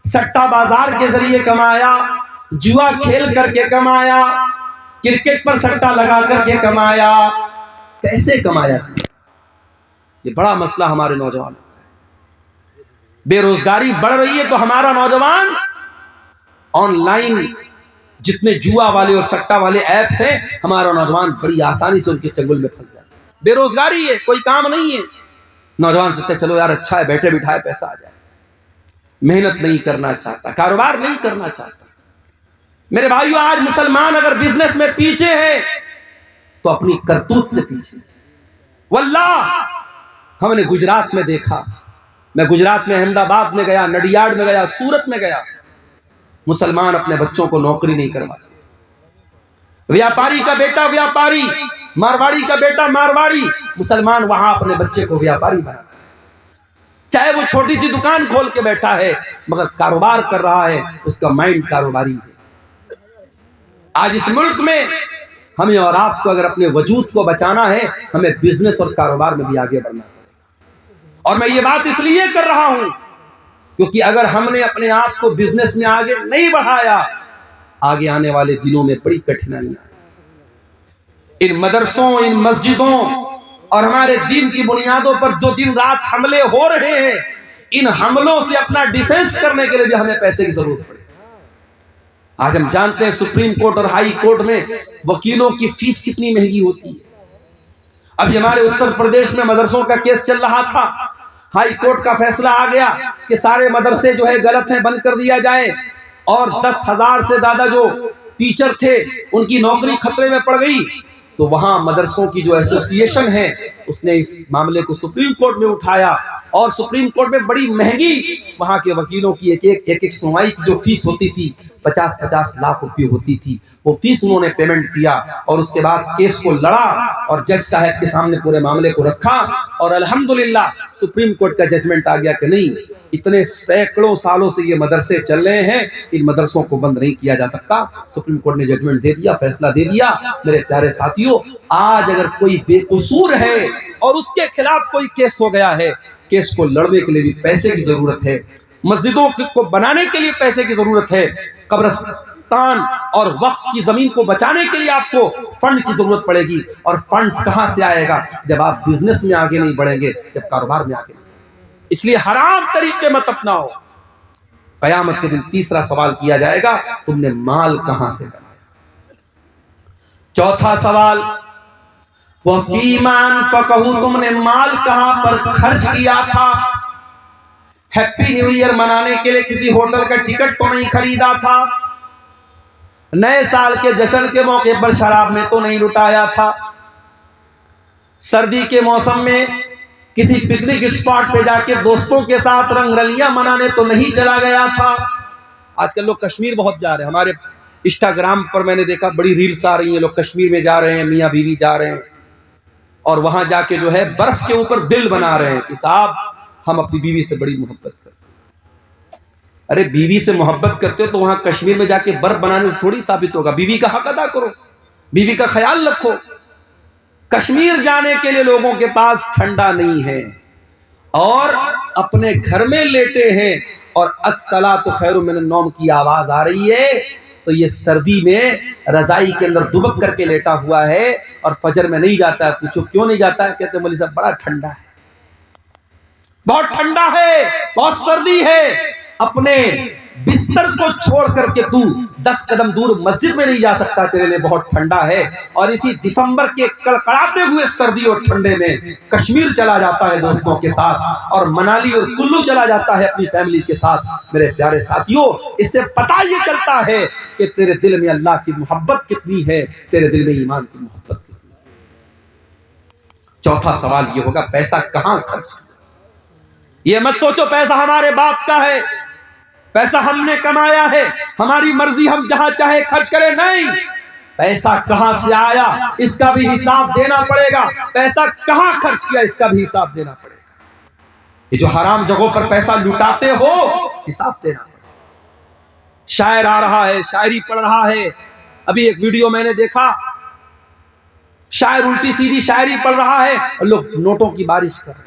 سٹا بازار کے ذریعے کمایا، جوا کھیل کر کے کمایا، کرکٹ پر سٹا لگا کر کے کمایا. کیسے کمایا تھا؟ یہ بڑا مسئلہ ہمارے نوجوان. بے روزگاری بڑھ رہی ہے تو ہمارا نوجوان آن لائن جتنے جوا والے اور سٹا والے ایپس ہیں، ہمارا نوجوان بڑی آسانی سے ان کے چنگل میں پھنس جاتا ہے. بے روزگاری ہے، کوئی کام نہیں ہے. نوجوان سوچتے چلو یار اچھا ہے، بیٹھے بٹھائے پیسہ آ جائے. محنت نہیں کرنا چاہتا، کاروبار نہیں کرنا چاہتا. میرے بھائیو، آج مسلمان اگر بزنس میں پیچھے ہیں تو اپنی کرتوت سے پیچھے. واللہ ہم نے گجرات میں دیکھا، میں گجرات میں احمد آباد میں گیا، نڈیاڈ میں گیا، سورت میں گیا، مسلمان اپنے بچوں کو نوکری نہیں کرواتے. ویاپاری کا بیٹا ویاپاری، مارواڑی کا بیٹا مارواڑی، مسلمان وہاں اپنے بچے کو ویاپاری بناتا ہے. چاہے وہ چھوٹی سی دکان کھول کے بیٹھا ہے مگر کاروبار کر رہا ہے، اس کا مائنڈ کاروباری ہے. آج اس ملک میں ہمیں اور آپ کو اگر اپنے وجود کو بچانا ہے، ہمیں بزنس اور کاروبار میں بھی آگے بڑھنا ہے. اور میں یہ بات اس لیے کر رہا ہوں کیونکہ اگر ہم نے اپنے آپ کو بزنس میں آگے نہیں بڑھایا، آگے آنے والے دنوں میں بڑی کٹھنائیاں ہیں. ان مدرسوں، ان مسجدوں اور ہمارے دین کی بنیادوں پر جو دن رات حملے ہو رہے ہیں، ان حملوں سے اپنا ڈیفنس کرنے کے لیے بھی ہمیں پیسے کی ضرورت پڑے. آج ہم جانتے ہیں سپریم کورٹ اور ہائی کورٹ میں وکیلوں کی فیس کتنی مہنگی ہوتی ہے. ابھی ہمارے اتر پردیش میں مدرسوں کا کیس چل رہا تھا، ہائی کورٹ کا فیصلہ آ گیا کہ سارے مدرسے جو ہے غلط ہیں، بند کر دیا جائے. اور 10,000 سے زیادہ جو ٹیچر تھے ان کی نوکری خطرے میں پڑ گئی. تو وہاں مدرسوں کی جو ایسوسی ایشن ہے اس نے اس معاملے کو سپریم کورٹ میں اٹھایا، اور سپریم کورٹ میں بڑی مہنگی وہاں کے وکیلوں کی ایک سنوائی کی جو فیس ہوتی تھی 50-50 لاکھ روپے ہوتی تھی، وہ فیس انہوں نے پیمنٹ کیا اور اس کے بعد کیس کو لڑا اور جج صاحب کے سامنے پورے معاملے کو رکھا. اور الحمدللہ سپریم کورٹ کا ججمنٹ آ گیا کہ نہیں، اتنے سینکڑوں سالوں سے یہ مدرسے چل رہے ہیں، ان مدرسوں کو بند نہیں کیا جا سکتا. سپریم کورٹ نے ججمنٹ دے دیا، فیصلہ دے دیا. میرے پیارے ساتھیوں، آج اگر کوئی بے قصور ہے اور اس کے خلاف کوئی کیس ہو گیا ہے، کیس کو لڑنے کے لیے بھی پیسے کی ضرورت ہے، مسجدوں کو بنانے کے لیے پیسے کی ضرورت ہے، قبرستان اور وقف کی زمین کو بچانے کے لیے آپ کو فنڈ کی ضرورت پڑے گی. اور فنڈ کہاں سے آئے گا جب آپ بزنس میں آگے نہیں بڑھیں گے، جب کاروبار میں آگے نہیں. اس لیے حرام طریقے مت اپناؤ. قیامت کے دن تیسرا سوال کیا جائے گا، تم نے مال کہاں سے کمایا. چوتھا سوال، وَفِيمَ أَنفَقَهُ، تم نے مال کہاں پر خرچ کیا تھا. ہیپی نیو ایئر منانے کے لیے کسی ہوٹل کا ٹکٹ تو نہیں خریدا تھا، نئے سال کے جشن کے موقع پر شراب میں تو نہیں لٹایا تھا، سردی کے موسم میں کسی پکنک اسپاٹ پہ جا کے دوستوں کے ساتھ رنگ رلیاں منانے تو نہیں چلا گیا تھا. آج کل لوگ کشمیر بہت جا رہے ہیں، ہمارے انسٹاگرام پر میں نے دیکھا بڑی ریلز آ رہی ہیں، لوگ کشمیر میں جا رہے ہیں، میاں بیوی جا رہے ہیں اور وہاں جا کے جو ہے برف کے اوپر دل بنا رہے ہیں کہ صاحب ہم اپنی بیوی سے بڑی محبت کرتے ہیں. ارے بیوی سے محبت کرتے ہو تو وہاں کشمیر میں جا کے برف بنانے سے تھوڑی ثابت ہوگا. بیوی کا حق ادا کرو، بیوی کا خیال رکھو. کشمیر جانے کے لیے لوگوں کے پاس ٹھنڈا نہیں ہے اور اپنے گھر میں لیٹے ہیں اور الصلاۃ خیر من النوم کی آواز آ رہی ہے تو یہ سردی میں رضائی کے اندر دبک کر کے لیٹا ہوا ہے اور فجر میں نہیں جاتا ہے. پوچھو کیوں نہیں جاتا ہے؟ کہتے ہیں مولوی صاحب بڑا ٹھنڈا ہے، بہت ٹھنڈا ہے، بہت سردی ہے. اپنے بستر کو چھوڑ کر کے تو 10 قدم دور مسجد میں نہیں جا سکتا، تیرے لیے بہت ٹھنڈا ہے. اور اسی دسمبر کے کڑکڑاتے ہوئے سردی اور ٹھنڈے میں کشمیر چلا جاتا ہے دوستوں کے ساتھ اور منالی اور کلو چلا جاتا ہے اپنی فیملی کے ساتھ. میرے پیارے ساتھیوں، اس سے پتہ یہ چلتا ہے کہ تیرے دل میں اللہ کی محبت کتنی ہے، تیرے دل میں ایمان کی محبت کتنی ہے. چوتھا سوال یہ ہوگا، پیسہ کہاں خرچ کیا. یہ مت سوچو پیسہ ہمارے باپ کا ہے، پیسہ ہم نے کمایا ہے، ہماری مرضی ہم جہاں چاہے خرچ کریں. نہیں، پیسہ کہاں سے آیا اس کا بھی حساب دینا پڑے گا، پیسہ کہاں خرچ کیا اس کا بھی حساب دینا پڑے گا. یہ جو حرام جگہوں پر پیسہ لٹاتے ہو حساب دینا پڑے گا. شاعر آ رہا ہے، شاعری پڑھ رہا ہے. ابھی ایک ویڈیو میں نے دیکھا، شاعر الٹی سیدھی شاعری پڑھ رہا ہے اور لوگ نوٹوں کی بارش کر رہے ہیں.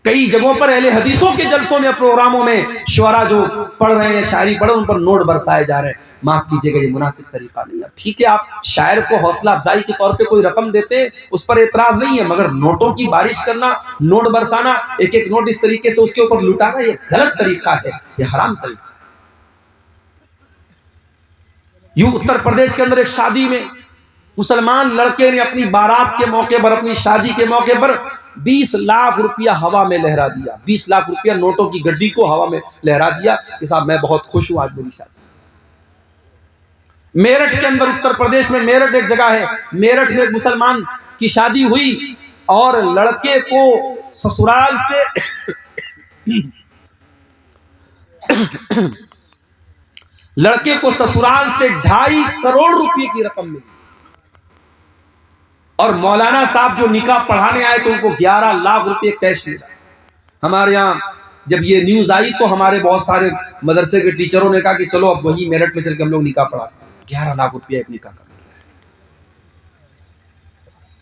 کئی جگہوں پر اہل حدیثوں کے جلسوں میں پروگراموں میں شعرا جو پڑھ رہے ہیں، شاعری پڑھ رہے ہیں، ان پر نوٹ برسائے جا رہے ہیں. معاف کیجیے گا، یہ مناسب طریقہ نہیں ہے. ٹھیک ہے، آپ شاعر کو حوصلہ افزائی کے طور پہ کوئی رقم دیتے ہیں، اس پر اعتراض نہیں ہے، مگر نوٹوں کی بارش کرنا، نوٹ برسانا، ایک ایک نوٹ اس طریقے سے اس کے اوپر لٹانا، یہ غلط طریقہ ہے، یہ حرام طریقہ ہے. یوں اتر پردیش کے اندر ایک شادی میں مسلمان لڑکے نے اپنی بارات کے موقع پر، اپنی شادی کے موقع پر 20 لاکھ روپیہ ہوا میں لہرا دیا. 20 لاکھ روپیہ نوٹوں کی گڈی کو ہوا میں لہرا دیا کہ صاحب میں بہت خوش ہوں، آج میری شادی. میرٹھ کے اندر، اتر پردیش میں میرٹھ ایک جگہ ہے، میرٹھ میں ایک مسلمان کی شادی ہوئی اور لڑکے کو سسرال سے لڑکے کو سسرال سے 2.5 کروڑ روپے کی رقم ملی، اور مولانا صاحب جو نکاح پڑھانے آئے تو ان کو 11 لاکھ روپے کیش ملا. ہمارے یہاں جب یہ نیوز آئی تو ہمارے بہت سارے مدرسے کے ٹیچروں نے کہا کہ چلو اب وہی میرٹھ میں چل کے ہم لوگ نکاح پڑھاتے ہیں. 11 لاکھ روپیہ ایک نکاح کا مل رہا ہے.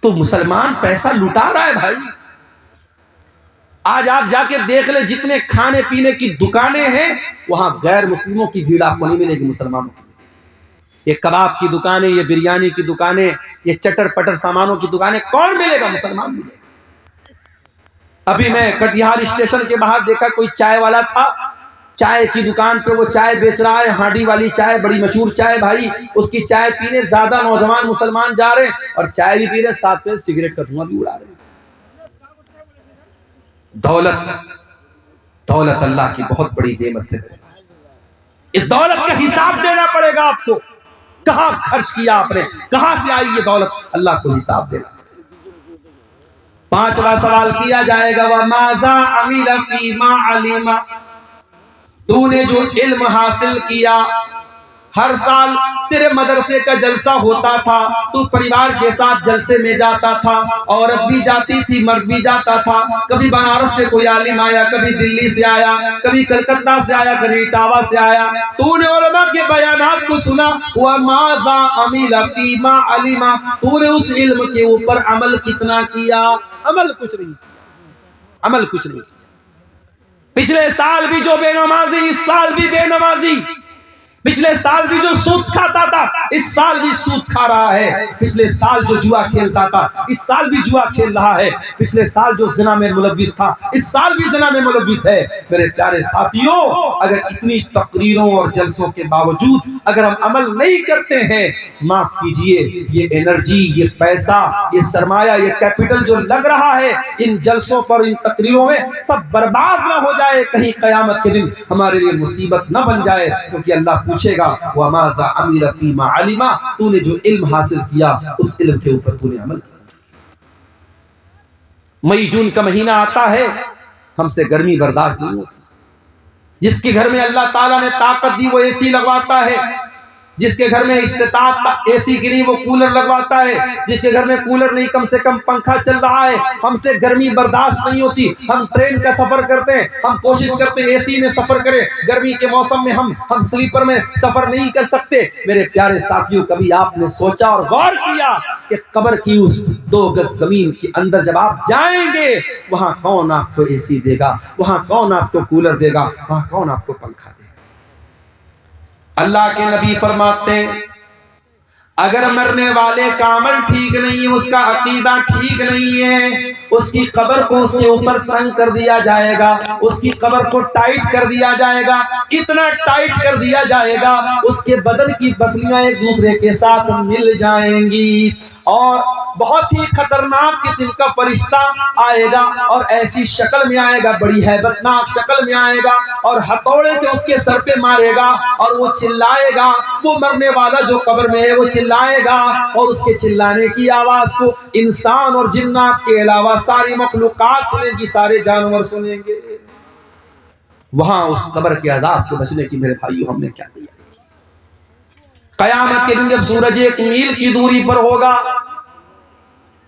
تو مسلمان پیسہ لٹا رہا ہے بھائی. آج آپ جا کے دیکھ لیں، جتنے کھانے پینے کی دکانیں ہیں وہاں غیر مسلموں کی بھیڑ آپ کو نہیں ملے گی، مسلمانوں کی. یہ کباب کی دکانیں، یہ بریانی کی دکانیں، یہ چٹر پٹر سامانوں کی دکانیں، کون ملے گا؟ مسلمان ملے گا. ابھی میں کٹیہار اسٹیشن کے باہر دیکھا، کوئی چائے والا تھا، چائے کی دکان پہ وہ چائے بیچ رہا ہے، ہانڈی والی چائے، بڑی مشہور چائے بھائی. اس کی چائے پینے زیادہ نوجوان مسلمان جا رہے ہیں اور چائے بھی پی رہے، ساتھ میں سگریٹ کا دھواں بھی اڑا رہے ہیں. دولت اللہ کی بہت بڑی نعمت ہے. اس دولت کا حساب دینا پڑے گا آپ کو. کہاں خرچ کیا آپ نے، کہاں سے آئی یہ دولت، اللہ کو حساب دینا. 5واں سوال کیا جائے گا، وَمَاذَا عَمِلَ فِي مَا عَلِمَ. تو نے جو علم حاصل کیا، ہر سال تیرے مدرسے کا جلسہ ہوتا تھا، تو پریوار کے ساتھ جلسے میں جاتا تھا، عورت بھی جاتی تھی، مرد بھی جاتا تھا. کبھی بنارس سے کوئی عالم آیا، کبھی دلی سے آیا، کبھی کلکتہ سے آیا، کبھی اٹاوا سے آیا. تو نے علماء کے بیانات کو سنا. وَمَاذَا عَمِلَ فِي مَا عَلِمَ. تو نے اس علم کے اوپر عمل کتنا کیا؟ عمل کچھ نہیں کیا، عمل کچھ نہیں کیا. پچھلے سال بھی جو بے نمازی، اس سال بھی بے نمازی. پچھلے سال بھی جو سود کھاتا تھا، اس سال بھی سود کھا رہا ہے. پچھلے سال جو جوا کھیلتا تھا، اس سال بھی جوا کھیل رہا ہے. پچھلے سال جو زنا میں ملوث تھا، اس سال بھی زنا میں ملوث ہے. میرے پیارے ساتھیوں، اگر اتنی تقریروں اور جلسوں کے باوجود اگر ہم عمل نہیں کرتے ہیں، معاف کیجئے، یہ انرجی، یہ پیسہ، یہ سرمایہ، یہ کیپٹل جو لگ رہا ہے ان جلسوں پر، ان تقریروں میں، سب برباد نہ ہو جائے، کہیں قیامت کے دن ہمارے لیے مصیبت نہ بن جائے. کیونکہ اللہ پوچھے گا، وَمَاذَا عَمِلَ فِي مَا عَلِمَ. تو نے جو علم حاصل کیا، اس علم کے اوپر تو نے عمل کیا. مئی جون کا مہینہ آتا ہے، ہم سے گرمی برداشت نہیں ہوتی. جس کے گھر میں اللہ تعالیٰ نے طاقت دی وہ اے سی لگواتا ہے، جس کے گھر میں استطاعت اے سی کی نہیں وہ کولر لگواتا ہے، جس کے گھر میں کولر نہیں کم سے کم پنکھا چل رہا ہے. ہم سے گرمی برداشت نہیں ہوتی. ہم ٹرین کا سفر کرتے ہیں، ہم کوشش کرتے ہیں اے سی میں سفر کریں. گرمی کے موسم میں ہم سلیپر میں سفر نہیں کر سکتے. میرے پیارے ساتھیوں، کبھی آپ نے سوچا اور غور کیا کہ قبر کی اس 2 گز زمین کے اندر جب آپ جائیں گے، وہاں کون آپ کو اے سی دے گا، وہاں کون آپ کو کولر دے گا، وہاں کون آپ کو پنکھا دے گا؟ اللہ کے نبی فرماتے ہیں، اگر مرنے والے کا عمل ٹھیک نہیں ہے، اس کا عقیدہ ٹھیک نہیں ہے، اس کی قبر کو اس کے اوپر تنگ کر دیا جائے گا، اس کی قبر کو ٹائٹ کر دیا جائے گا، اتنا ٹائٹ کر دیا جائے گا اس کے بدن کی پسلیاں ایک دوسرے کے ساتھ مل جائیں گی، اور بہت ہی خطرناک قسم کا فرشتہ آئے گا، اور ایسی شکل میں آئے گا، بڑی ہیبت ناک شکل میں آئے گا، اور ہتھوڑے سے اس کے سر پہ مارے گا، اور وہ چلائے گا. وہ مرنے والا جو قبر میں ہے وہ چلائے گا، اور اس کے چلانے کی آواز کو انسان اور جنات کے علاوہ ساری مخلوقات سنیں گی، سارے جانور سنیں گے. وہاں اس قبر کے عذاب سے بچنے کی میرے بھائیو ہم نے کیا تیاری کی؟ قیامت کے دن جب سورج 1 میل کی دوری پر ہوگا،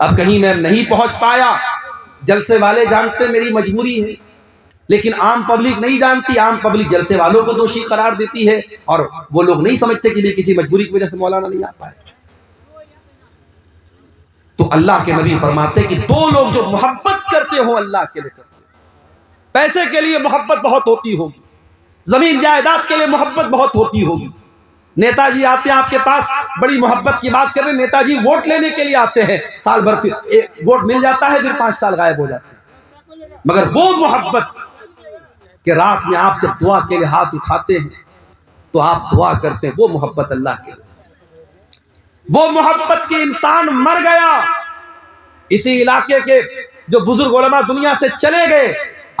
اب کہیں میں نہیں پہنچ پایا، جلسے والے جانتے میری مجبوری ہے، لیکن عام پبلک نہیں جانتی، عام پبلک جلسے والوں کو دوشی قرار دیتی ہے، اور وہ لوگ نہیں سمجھتے کہ بھی کسی مجبوری کی وجہ سے مولانا نہیں آ پائے۔ تو اللہ کے نبی فرماتے کہ دو لوگ جو محبت کرتے ہو اللہ کے لیے کرتے، پیسے کے لیے محبت بہت ہوتی ہوگی، زمین جائیداد کے لیے محبت بہت ہوتی ہوگی، نیتا جی آتے ہیں آپ کے پاس، بڑی محبت کی بات کر رہے ہیں، نیتا جی ووٹ لینے کے لیے آتے ہیں، سال بھر پھر ووٹ مل جاتا ہے، پھر 5 سال غائب ہو جاتے ہیں، مگر وہ محبت کہ رات میں آپ جب دعا کے لیے ہاتھ اٹھاتے ہیں تو آپ دعا کرتے ہیں، وہ محبت اللہ کے لیے، وہ محبت کی انسان مر گیا، اسی علاقے کے جو بزرگ علماء دنیا سے چلے گئے،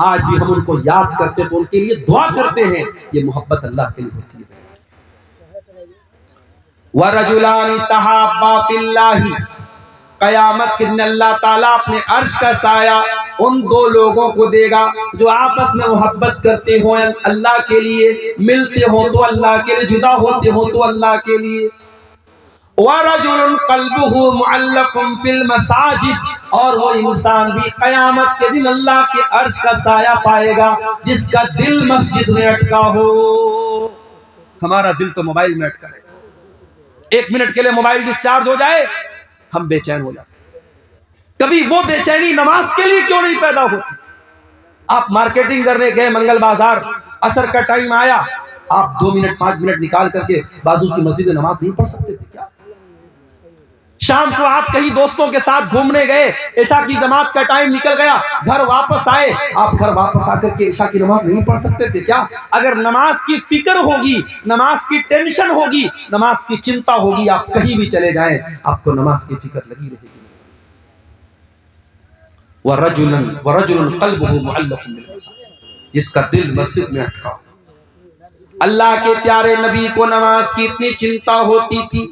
آج بھی ہم ان کو یاد کرتے تو ان کے لیے دعا کرتے ہیں، یہ محبت اللہ کے لیے ہوتی ہے۔ وَرَجُلَانِ تَحَابَّا فِي اللَّهِ، قیامت کے دن اللہ تعالیٰ اپنے عرش کا سایہ ان دو لوگوں کو دے گا جو آپس میں محبت کرتے ہوں اللہ کے لیے، ملتے ہوں تو اللہ کے لیے، جدا ہوتے ہوں تو اللہ کے لیے۔ وَرَجُلٌ قَلْبُهُ مُعَلَّقٌ فِي الْمَسَاجِدِ، اور وہ انسان بھی قیامت کے دن اللہ کے عرش کا سایہ پائے گا جس کا دل مسجد میں اٹکا ہو۔ ہمارا دل تو موبائل میں اٹکا ہے، 1 منٹ کے لیے موبائل ڈسچارج ہو جائے ہم بے چین ہو جاتے ہیں۔ کبھی وہ بے چینی نماز کے لیے کیوں نہیں پیدا ہوتی؟ آپ مارکیٹنگ کرنے گئے منگل بازار، عصر کا ٹائم آیا، آپ 2 منٹ 5 منٹ نکال کر کے بازو کی مسجد میں نماز نہیں پڑھ سکتے تھے کیا؟ شام کو آپ کہیں دوستوں کے ساتھ گھومنے گئے، عشاء کی جماعت کا ٹائم نکل گیا، گھر واپس آئے، آپ گھر واپس آ کر کے عشاء کی نماز نہیں پڑھ سکتے تھے کیا؟ اگر نماز کی فکر ہوگی، نماز کی ٹینشن ہوگی، نماز کی چنتا ہوگی، آپ کہیں بھی چلے جائیں آپ کو نماز کی فکر لگی رہے گی۔ وَرَجُلٌ قَلْبُهُ مُعَلَّقٌ بِالْمَسَاجِدِ، جس کا دل مسجد میں اٹکا ہو۔ اللہ کے پیارے نبی کو نماز کی اتنی چنتا ہوتی تھی،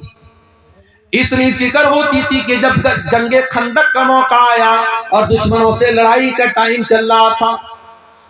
اتنی فکر ہوتی تھی کہ جب جنگ خندق کا موقع آیا اور دشمنوں سے لڑائی کا ٹائم چل رہا تھا،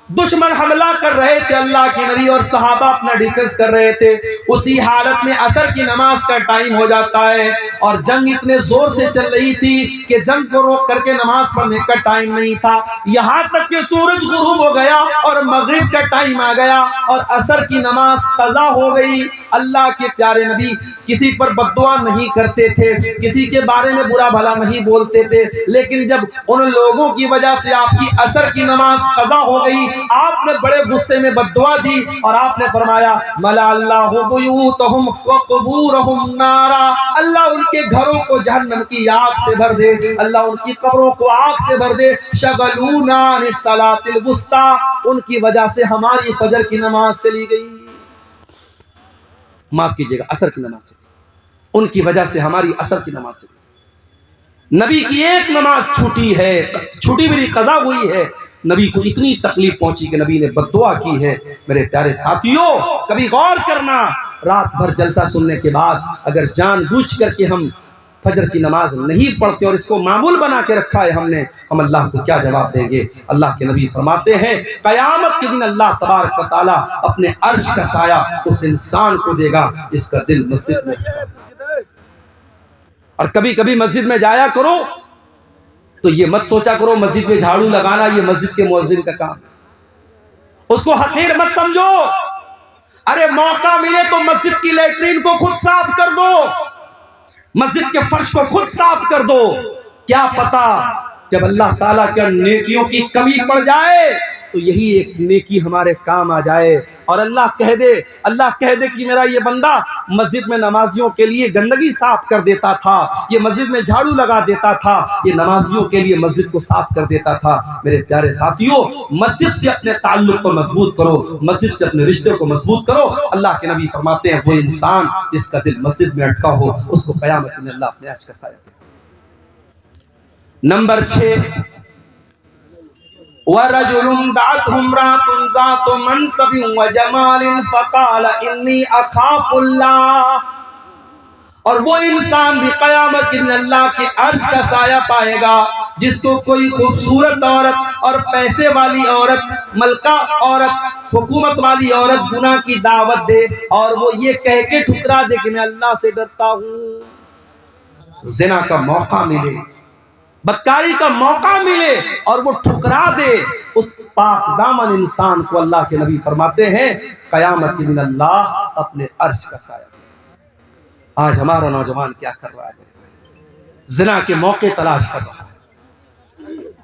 دشمن حملہ کر رہے تھے، اللہ کے نبی اور صحابہ اپنا ڈیفنس کر رہے تھے، اسی حالت میں عصر کی نماز کا ٹائم ہو جاتا ہے، اور جنگ اتنے زور سے چل رہی تھی کہ جنگ کو روک کر کے نماز پڑھنے کا ٹائم نہیں تھا، یہاں تک کہ سورج غروب ہو گیا اور مغرب کا ٹائم آ گیا اور عصر کی نماز قضا ہو گئی۔ اللہ کے پیارے نبی کسی پر بددعا نہیں کرتے تھے، کسی کے بارے میں برا بھلا نہیں بولتے تھے، لیکن جب ان لوگوں کی وجہ سے آپ کی عصر کی نماز قضا ہو گئی، آپ نے بڑے غصے میں بددعا دی اور آپ نے فرمایا ملا اللہ بیوتہم وقبورہم نارا، اللہ ان کے گھروں کو جہنم کی آگ سے بھر دے، اللہ ان کی قبروں کو آگ سے بھر دے، شغلونا عن الصلاۃ الوسطی، ان کی وجہ سے ہماری فجر کی نماز چلی گئی، معاف کیجئے گا عصر کی نماز چلی گئی، ان کی وجہ سے ہماری عصر کی نماز چلی گئی۔ نبی کی ایک نماز چھوٹی ہے، چھوٹی بھی نہیں قضا ہوئی ہے، نبی کو اتنی تکلیف پہنچی کہ نبی نے بددعا کی ہے۔ میرے پیارے ساتھیوں، کبھی غور کرنا، رات بھر جلسہ سننے کے بعد اگر جان بوجھ کر کے ہم فجر کی نماز نہیں پڑھتے اور اس کو معمول بنا کے رکھا ہے ہم اللہ کو کیا جواب دیں گے؟ اللہ کے نبی فرماتے ہیں قیامت کے دن اللہ تبارک و تعالیٰ اپنے عرش کا سایہ اس انسان کو دے گا جس کا دل مسجد میں۔ اور کبھی کبھی مسجد میں جایا کرو تو یہ مت سوچا کرو مسجد میں جھاڑو لگانا یہ مسجد کے مؤذن کا کام ہے، اس کو حقیر مت سمجھو۔ ارے موقع ملے تو مسجد کی لیٹرین کو خود صاف کر دو، مسجد کے فرش کو خود صاف کر دو، کیا پتا جب اللہ تعالیٰ کے نیکیوں کی کمی پڑ جائے تو یہی ایک نیکی ہمارے کام آ جائے، اور اللہ کہہ دے کہ میرا یہ بندہ مسجد میں نمازیوں کے لیے گندگی صاف کر دیتا تھا، یہ مسجد میں جھاڑو لگا دیتا تھا، یہ نمازیوں کے لیے مسجد کو صاف کر دیتا تھا۔ میرے پیارے ساتھیوں، مسجد سے اپنے تعلق کو مضبوط کرو، مسجد سے اپنے رشتے کو مضبوط کرو۔ اللہ کے نبی فرماتے ہیں وہ انسان جس کا دل مسجد میں اٹکا ہو اس کو قیامت میں اللہ اپنے عرش کا سایہ دے۔ نمبر 6، وَرَجُلٌ دَعَتْهُ امْرَأَةٌ ذَاتُ مَنْصَبٍ وَجَمَالٍ فَقَالَ إِنِّي أَخَافُ اللَّهَ، اور وہ انسان بھی قیامت کے دن اللہ کے عرش کا سایہ پائے گا جس کو کوئی خوبصورت عورت اور پیسے والی عورت، ملکہ عورت، حکومت والی عورت گناہ کی دعوت دے اور وہ یہ کہہ کے ٹھکرا دے کہ میں اللہ سے ڈرتا ہوں، زنا کا موقع ملے، بدکاری کا موقع ملے اور وہ ٹھکرا دے، اس پاک دامن انسان کو اللہ کے نبی فرماتے ہیں قیامت کے دن اللہ اپنے عرش کا سایہ دے۔ آج ہمارا نوجوان کیا کر رہا ہے؟ زنا کے موقع تلاش کر رہا ہے۔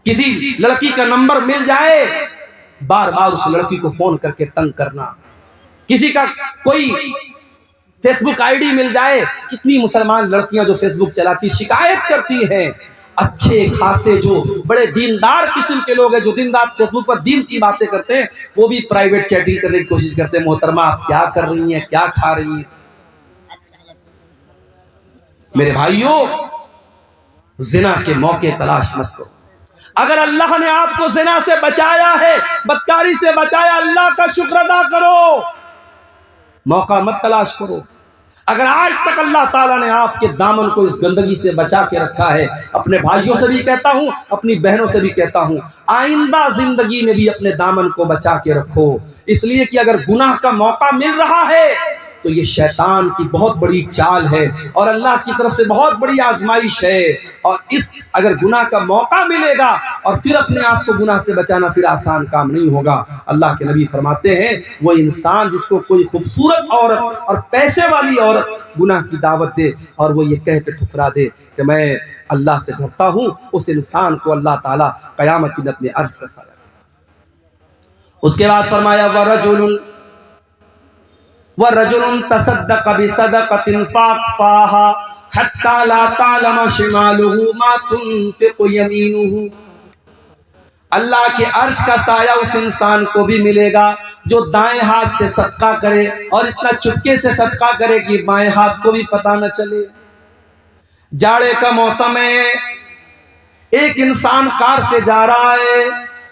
کسی لڑکی کا نمبر مل جائے، بار بار اس لڑکی کو فون کر کے تنگ کرنا، کسی کا کوئی فیس بک آئی ڈی مل جائے۔ کتنی مسلمان لڑکیاں جو فیس بک چلاتی شکایت کرتی ہیں، اچھے خاصے جو بڑے دیندار قسم کے لوگ ہیں جو دن رات فیس بک پر دین کی باتیں کرتے ہیں، وہ بھی پرائیویٹ چیٹنگ کرنے کی کوشش کرتے ہیں۔ محترمہ آپ کیا کر رہی ہیں، کیا کھا رہی ہیں؟ میرے بھائیوں، زنا کے موقع تلاش مت کرو۔ اگر اللہ نے آپ کو زنا سے بچایا ہے، بدکاری سے بچایا، اللہ کا شکر ادا کرو، موقع مت تلاش کرو۔ اگر آج تک اللہ تعالیٰ نے آپ کے دامن کو اس گندگی سے بچا کے رکھا ہے، اپنے بھائیوں سے بھی کہتا ہوں، اپنی بہنوں سے بھی کہتا ہوں، آئندہ زندگی میں بھی اپنے دامن کو بچا کے رکھو، اس لیے کہ اگر گناہ کا موقع مل رہا ہے تو یہ شیطان کی بہت بڑی چال ہے اور اللہ کی طرف سے بہت بڑی آزمائش ہے، اور اگر گناہ کا موقع ملے گا اور پھر اپنے آپ کو گناہ سے بچانا پھر آسان کام نہیں ہوگا۔ اللہ کے نبی فرماتے ہیں وہ انسان جس کو کوئی خوبصورت عورت اور پیسے والی عورت گناہ کی دعوت دے اور وہ یہ کہہ کے ٹھکرا دے کہ میں اللہ سے ڈرتا ہوں، اس انسان کو اللہ تعالیٰ قیامت کے دن اپنے عرش کا سایہ دے۔ اس کے بعد فرمایا وَرَجُلٌ تَصَدَّقَ بِصَدَقَةٍ فَأَخْفَاهَا حَتَّى لَا تَعْلَمَ شِمَالُهُ مَا تُنْفِقُ يَمِينُهُ۔ اللہ کے عرش کا سایہ اس انسان کو بھی ملے گا جو دائیں ہاتھ سے صدقہ کرے اور اتنا چپکے سے صدقہ کرے کہ بائیں ہاتھ کو بھی پتہ نہ چلے۔ جاڑے کا موسم ہے، ایک انسان کار سے جا رہا ہے،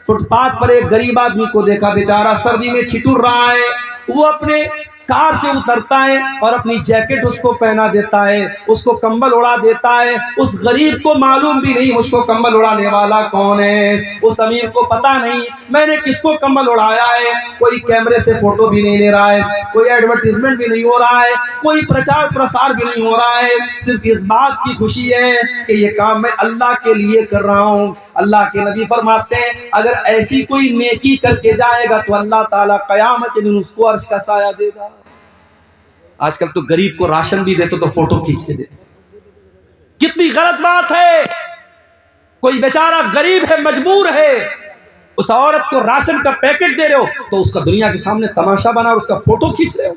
فٹ پاتھ پر ایک غریب آدمی کو دیکھا، بیچارہ سردی میں ٹھٹر رہا ہے، وہ اپنے کار سے اترتا ہے اور اپنی جیکٹ اس کو پہنا دیتا ہے، اس کو کمبل اڑا دیتا ہے۔ اس غریب کو معلوم بھی نہیں مجھ کو کمبل اڑانے والا کون ہے، اس امیر کو پتا نہیں میں نے کس کو کمبل اڑایا ہے۔ کوئی کیمرے سے فوٹو بھی نہیں لے رہا ہے، کوئی ایڈورٹیزمنٹ بھی نہیں ہو رہا ہے، کوئی پرچار پرسار بھی نہیں ہو رہا ہے، صرف اس بات کی خوشی ہے کہ یہ کام میں اللہ کے لیے کر رہا ہوں۔ اللہ کے نبی فرماتے ہیں اگر ایسی کوئی نیکی کر کے جائے گا تو اللہ تعالیٰ قیامت کے دن اس کو عرش کا سایہ دے گا۔ آج کل تو غریب کو راشن بھی دیتے تو فوٹو کھینچ کے دیتے، کتنی غلط بات ہے۔ کوئی بیچارہ غریب ہے، مجبور ہے، اس عورت کو راشن کا پیکٹ دے رہے ہو تو اس کا دنیا کے سامنے تماشا بنا اور اس کا فوٹو کھینچ رہے ہو،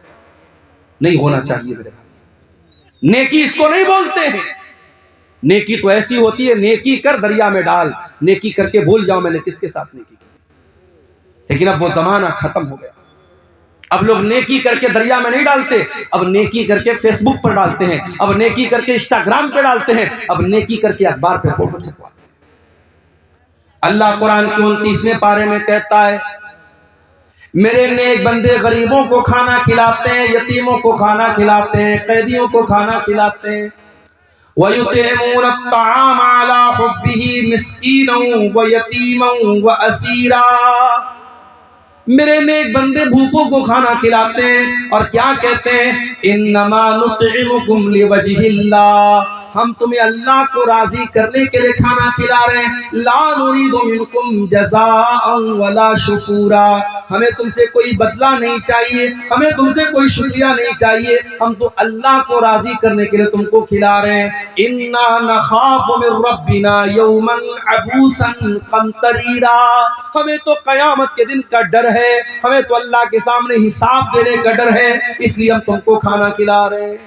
نہیں ہونا چاہیے میرے بھائی۔ نیکی اس کو نہیں بولتے ہیں، نیکی تو ایسی ہوتی ہے نیکی کر دریا میں ڈال، نیکی کر کے بھول جاؤ میں نے کس کے ساتھ نیکی کی۔ لیکن اب وہ زمانہ ختم ہو گیا، اب لوگ نیکی کر کے دریا میں نہیں ڈالتے، اب نیکی کر کے فیس بک پر ڈالتے ہیں، اب نیکی کر کے انسٹاگرام پہ ڈالتے ہیں، اب نیکی کر کے اخبار پہ فوٹو چھپواتے ہیں۔ اللہ قرآن کے 29ویں پارے میں کہتا ہے میرے نیک بندے غریبوں کو کھانا کھلاتے ہیں، یتیموں کو کھانا کھلاتے ہیں، قیدیوں کو کھانا کھلاتے ہیں۔ وَيُطْعِمُونَ الطَّعَامَ عَلَىٰ حُبِّهِ مِسْكِينًا وَيَتِيمًا وَأَسِيرًا۔ میرے نیک بندے بھوکوں کو کھانا کھلاتے ہیں اور کیا کہتے ہیں انما نطعمکم لوجہ اللہ، ہم تمہیں اللہ کو راضی کرنے کے لیے کھانا کھلا رہے ہیں، لا نرید منکم جزاء ولا شکورا، ہمیں تم سے کوئی بدلہ نہیں چاہیے، ہمیں تم سے کوئی شکریہ نہیں چاہیے، ہم تو اللہ کو راضی کرنے کے لیے تم کو کھلا رہے ہیں۔ انا نخاف من ربنا یوما عبوسا قمطریرا، ہمیں تو قیامت کے دن کا ڈر ہے، ہمیں تو اللہ کے سامنے حساب دینے کا ڈر ہے، اس لیے ہم تم کو کھانا کھلا رہے ہیں۔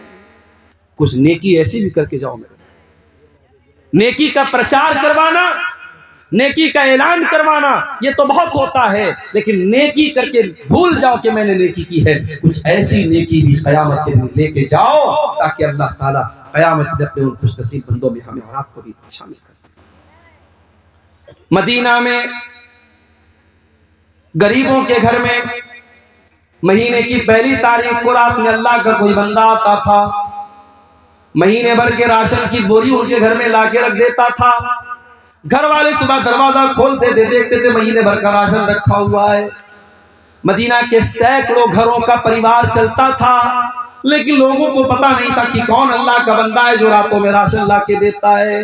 کچھ نیکی ایسی بھی کر کے جاؤ میرے، نیکی کا پرچار کروانا، نیکی کا اعلان کروانا یہ تو بہت ہوتا ہے، لیکن نیکی کر کے بھول جاؤ کہ میں نے نیکی کی ہے۔ کچھ ایسی نیکی بھی قیامت کے دن لے کے جاؤ تاکہ اللہ تعالیٰ قیامت کے دن اپنے ان خوش نصیب بندوں میں ہمیں اور آپ کو بھی شامل کر دے۔ مدینہ میں غریبوں کے گھر میں مہینے کی پہلی تاریخ کو رات میں اللہ کا کوئی بندہ آتا تھا، مہینے بھر کے راشن کی بوری ان کے گھر میں لا کے رکھ دیتا تھا۔ گھر والے صبح دروازہ کھولتے تھے، دیکھتے تھے مہینے بھر کا راشن رکھا ہوا ہے۔ مدینہ کے سینکڑوں گھروں کا پریوار چلتا تھا، لیکن لوگوں کو پتا نہیں تھا کہ کون اللہ کا بندہ ہے جو راتوں میں راشن لا کے دیتا ہے۔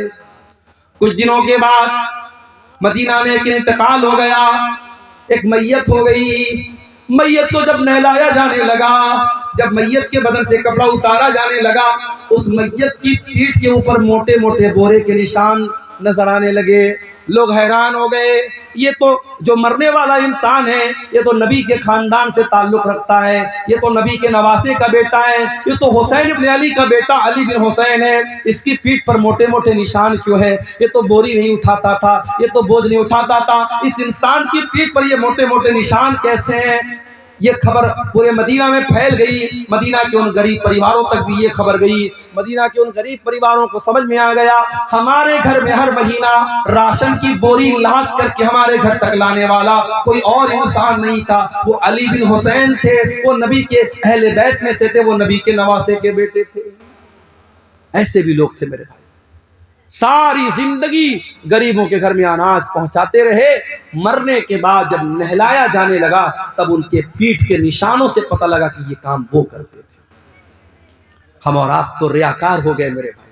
کچھ دنوں کے بعد مدینہ میں ایک انتقال ہو گیا، ایک میت ہو گئی۔ میت کو جب نہلایا جانے لگا، جب میت کے بدن سے کپڑا اتارا جانے لگا، اس میت کی پیٹھ کے اوپر موٹے موٹے بورے کے نشان نظر آنے لگے۔ لوگ حیران ہو گئے، یہ تو جو مرنے والا انسان ہے یہ تو نبی کے خاندان سے تعلق رکھتا ہے، یہ تو نبی کے نواسے کا بیٹا ہے، یہ تو حسین ابن علی کا بیٹا علی بن حسین ہے، اس کی پیٹھ پر موٹے موٹے نشان کیوں ہے؟ یہ تو بوری نہیں اٹھاتا تھا، یہ تو بوجھ نہیں اٹھاتا تھا، اس انسان کی پیٹھ پر یہ موٹے موٹے نشان کیسے ہیں؟ یہ خبر پورے مدینہ میں پھیل گئی۔ مدینہ کے ان غریب پریواروں تک بھی یہ خبر گئی۔ مدینہ کے ان غریب پریواروں کو سمجھ میں آ گیا، ہمارے گھر میں ہر مہینہ راشن کی بوری لاد کر کے ہمارے گھر تک لانے والا کوئی اور انسان نہیں تھا، وہ علی بن حسین تھے، وہ نبی کے اہل بیت میں سے تھے، وہ نبی کے نواسے کے بیٹے تھے۔ ایسے بھی لوگ تھے میرے بھائی، ساری زندگی غریبوں کے گھر میں اناج پہنچاتے رہے۔ مرنے کے بعد جب نہلایا جانے لگا تب ان کے پیٹھ کے نشانوں سے پتہ لگا کہ یہ کام وہ کرتے تھے۔ ہم اور آپ تو ریاکار ہو گئے میرے بھائی۔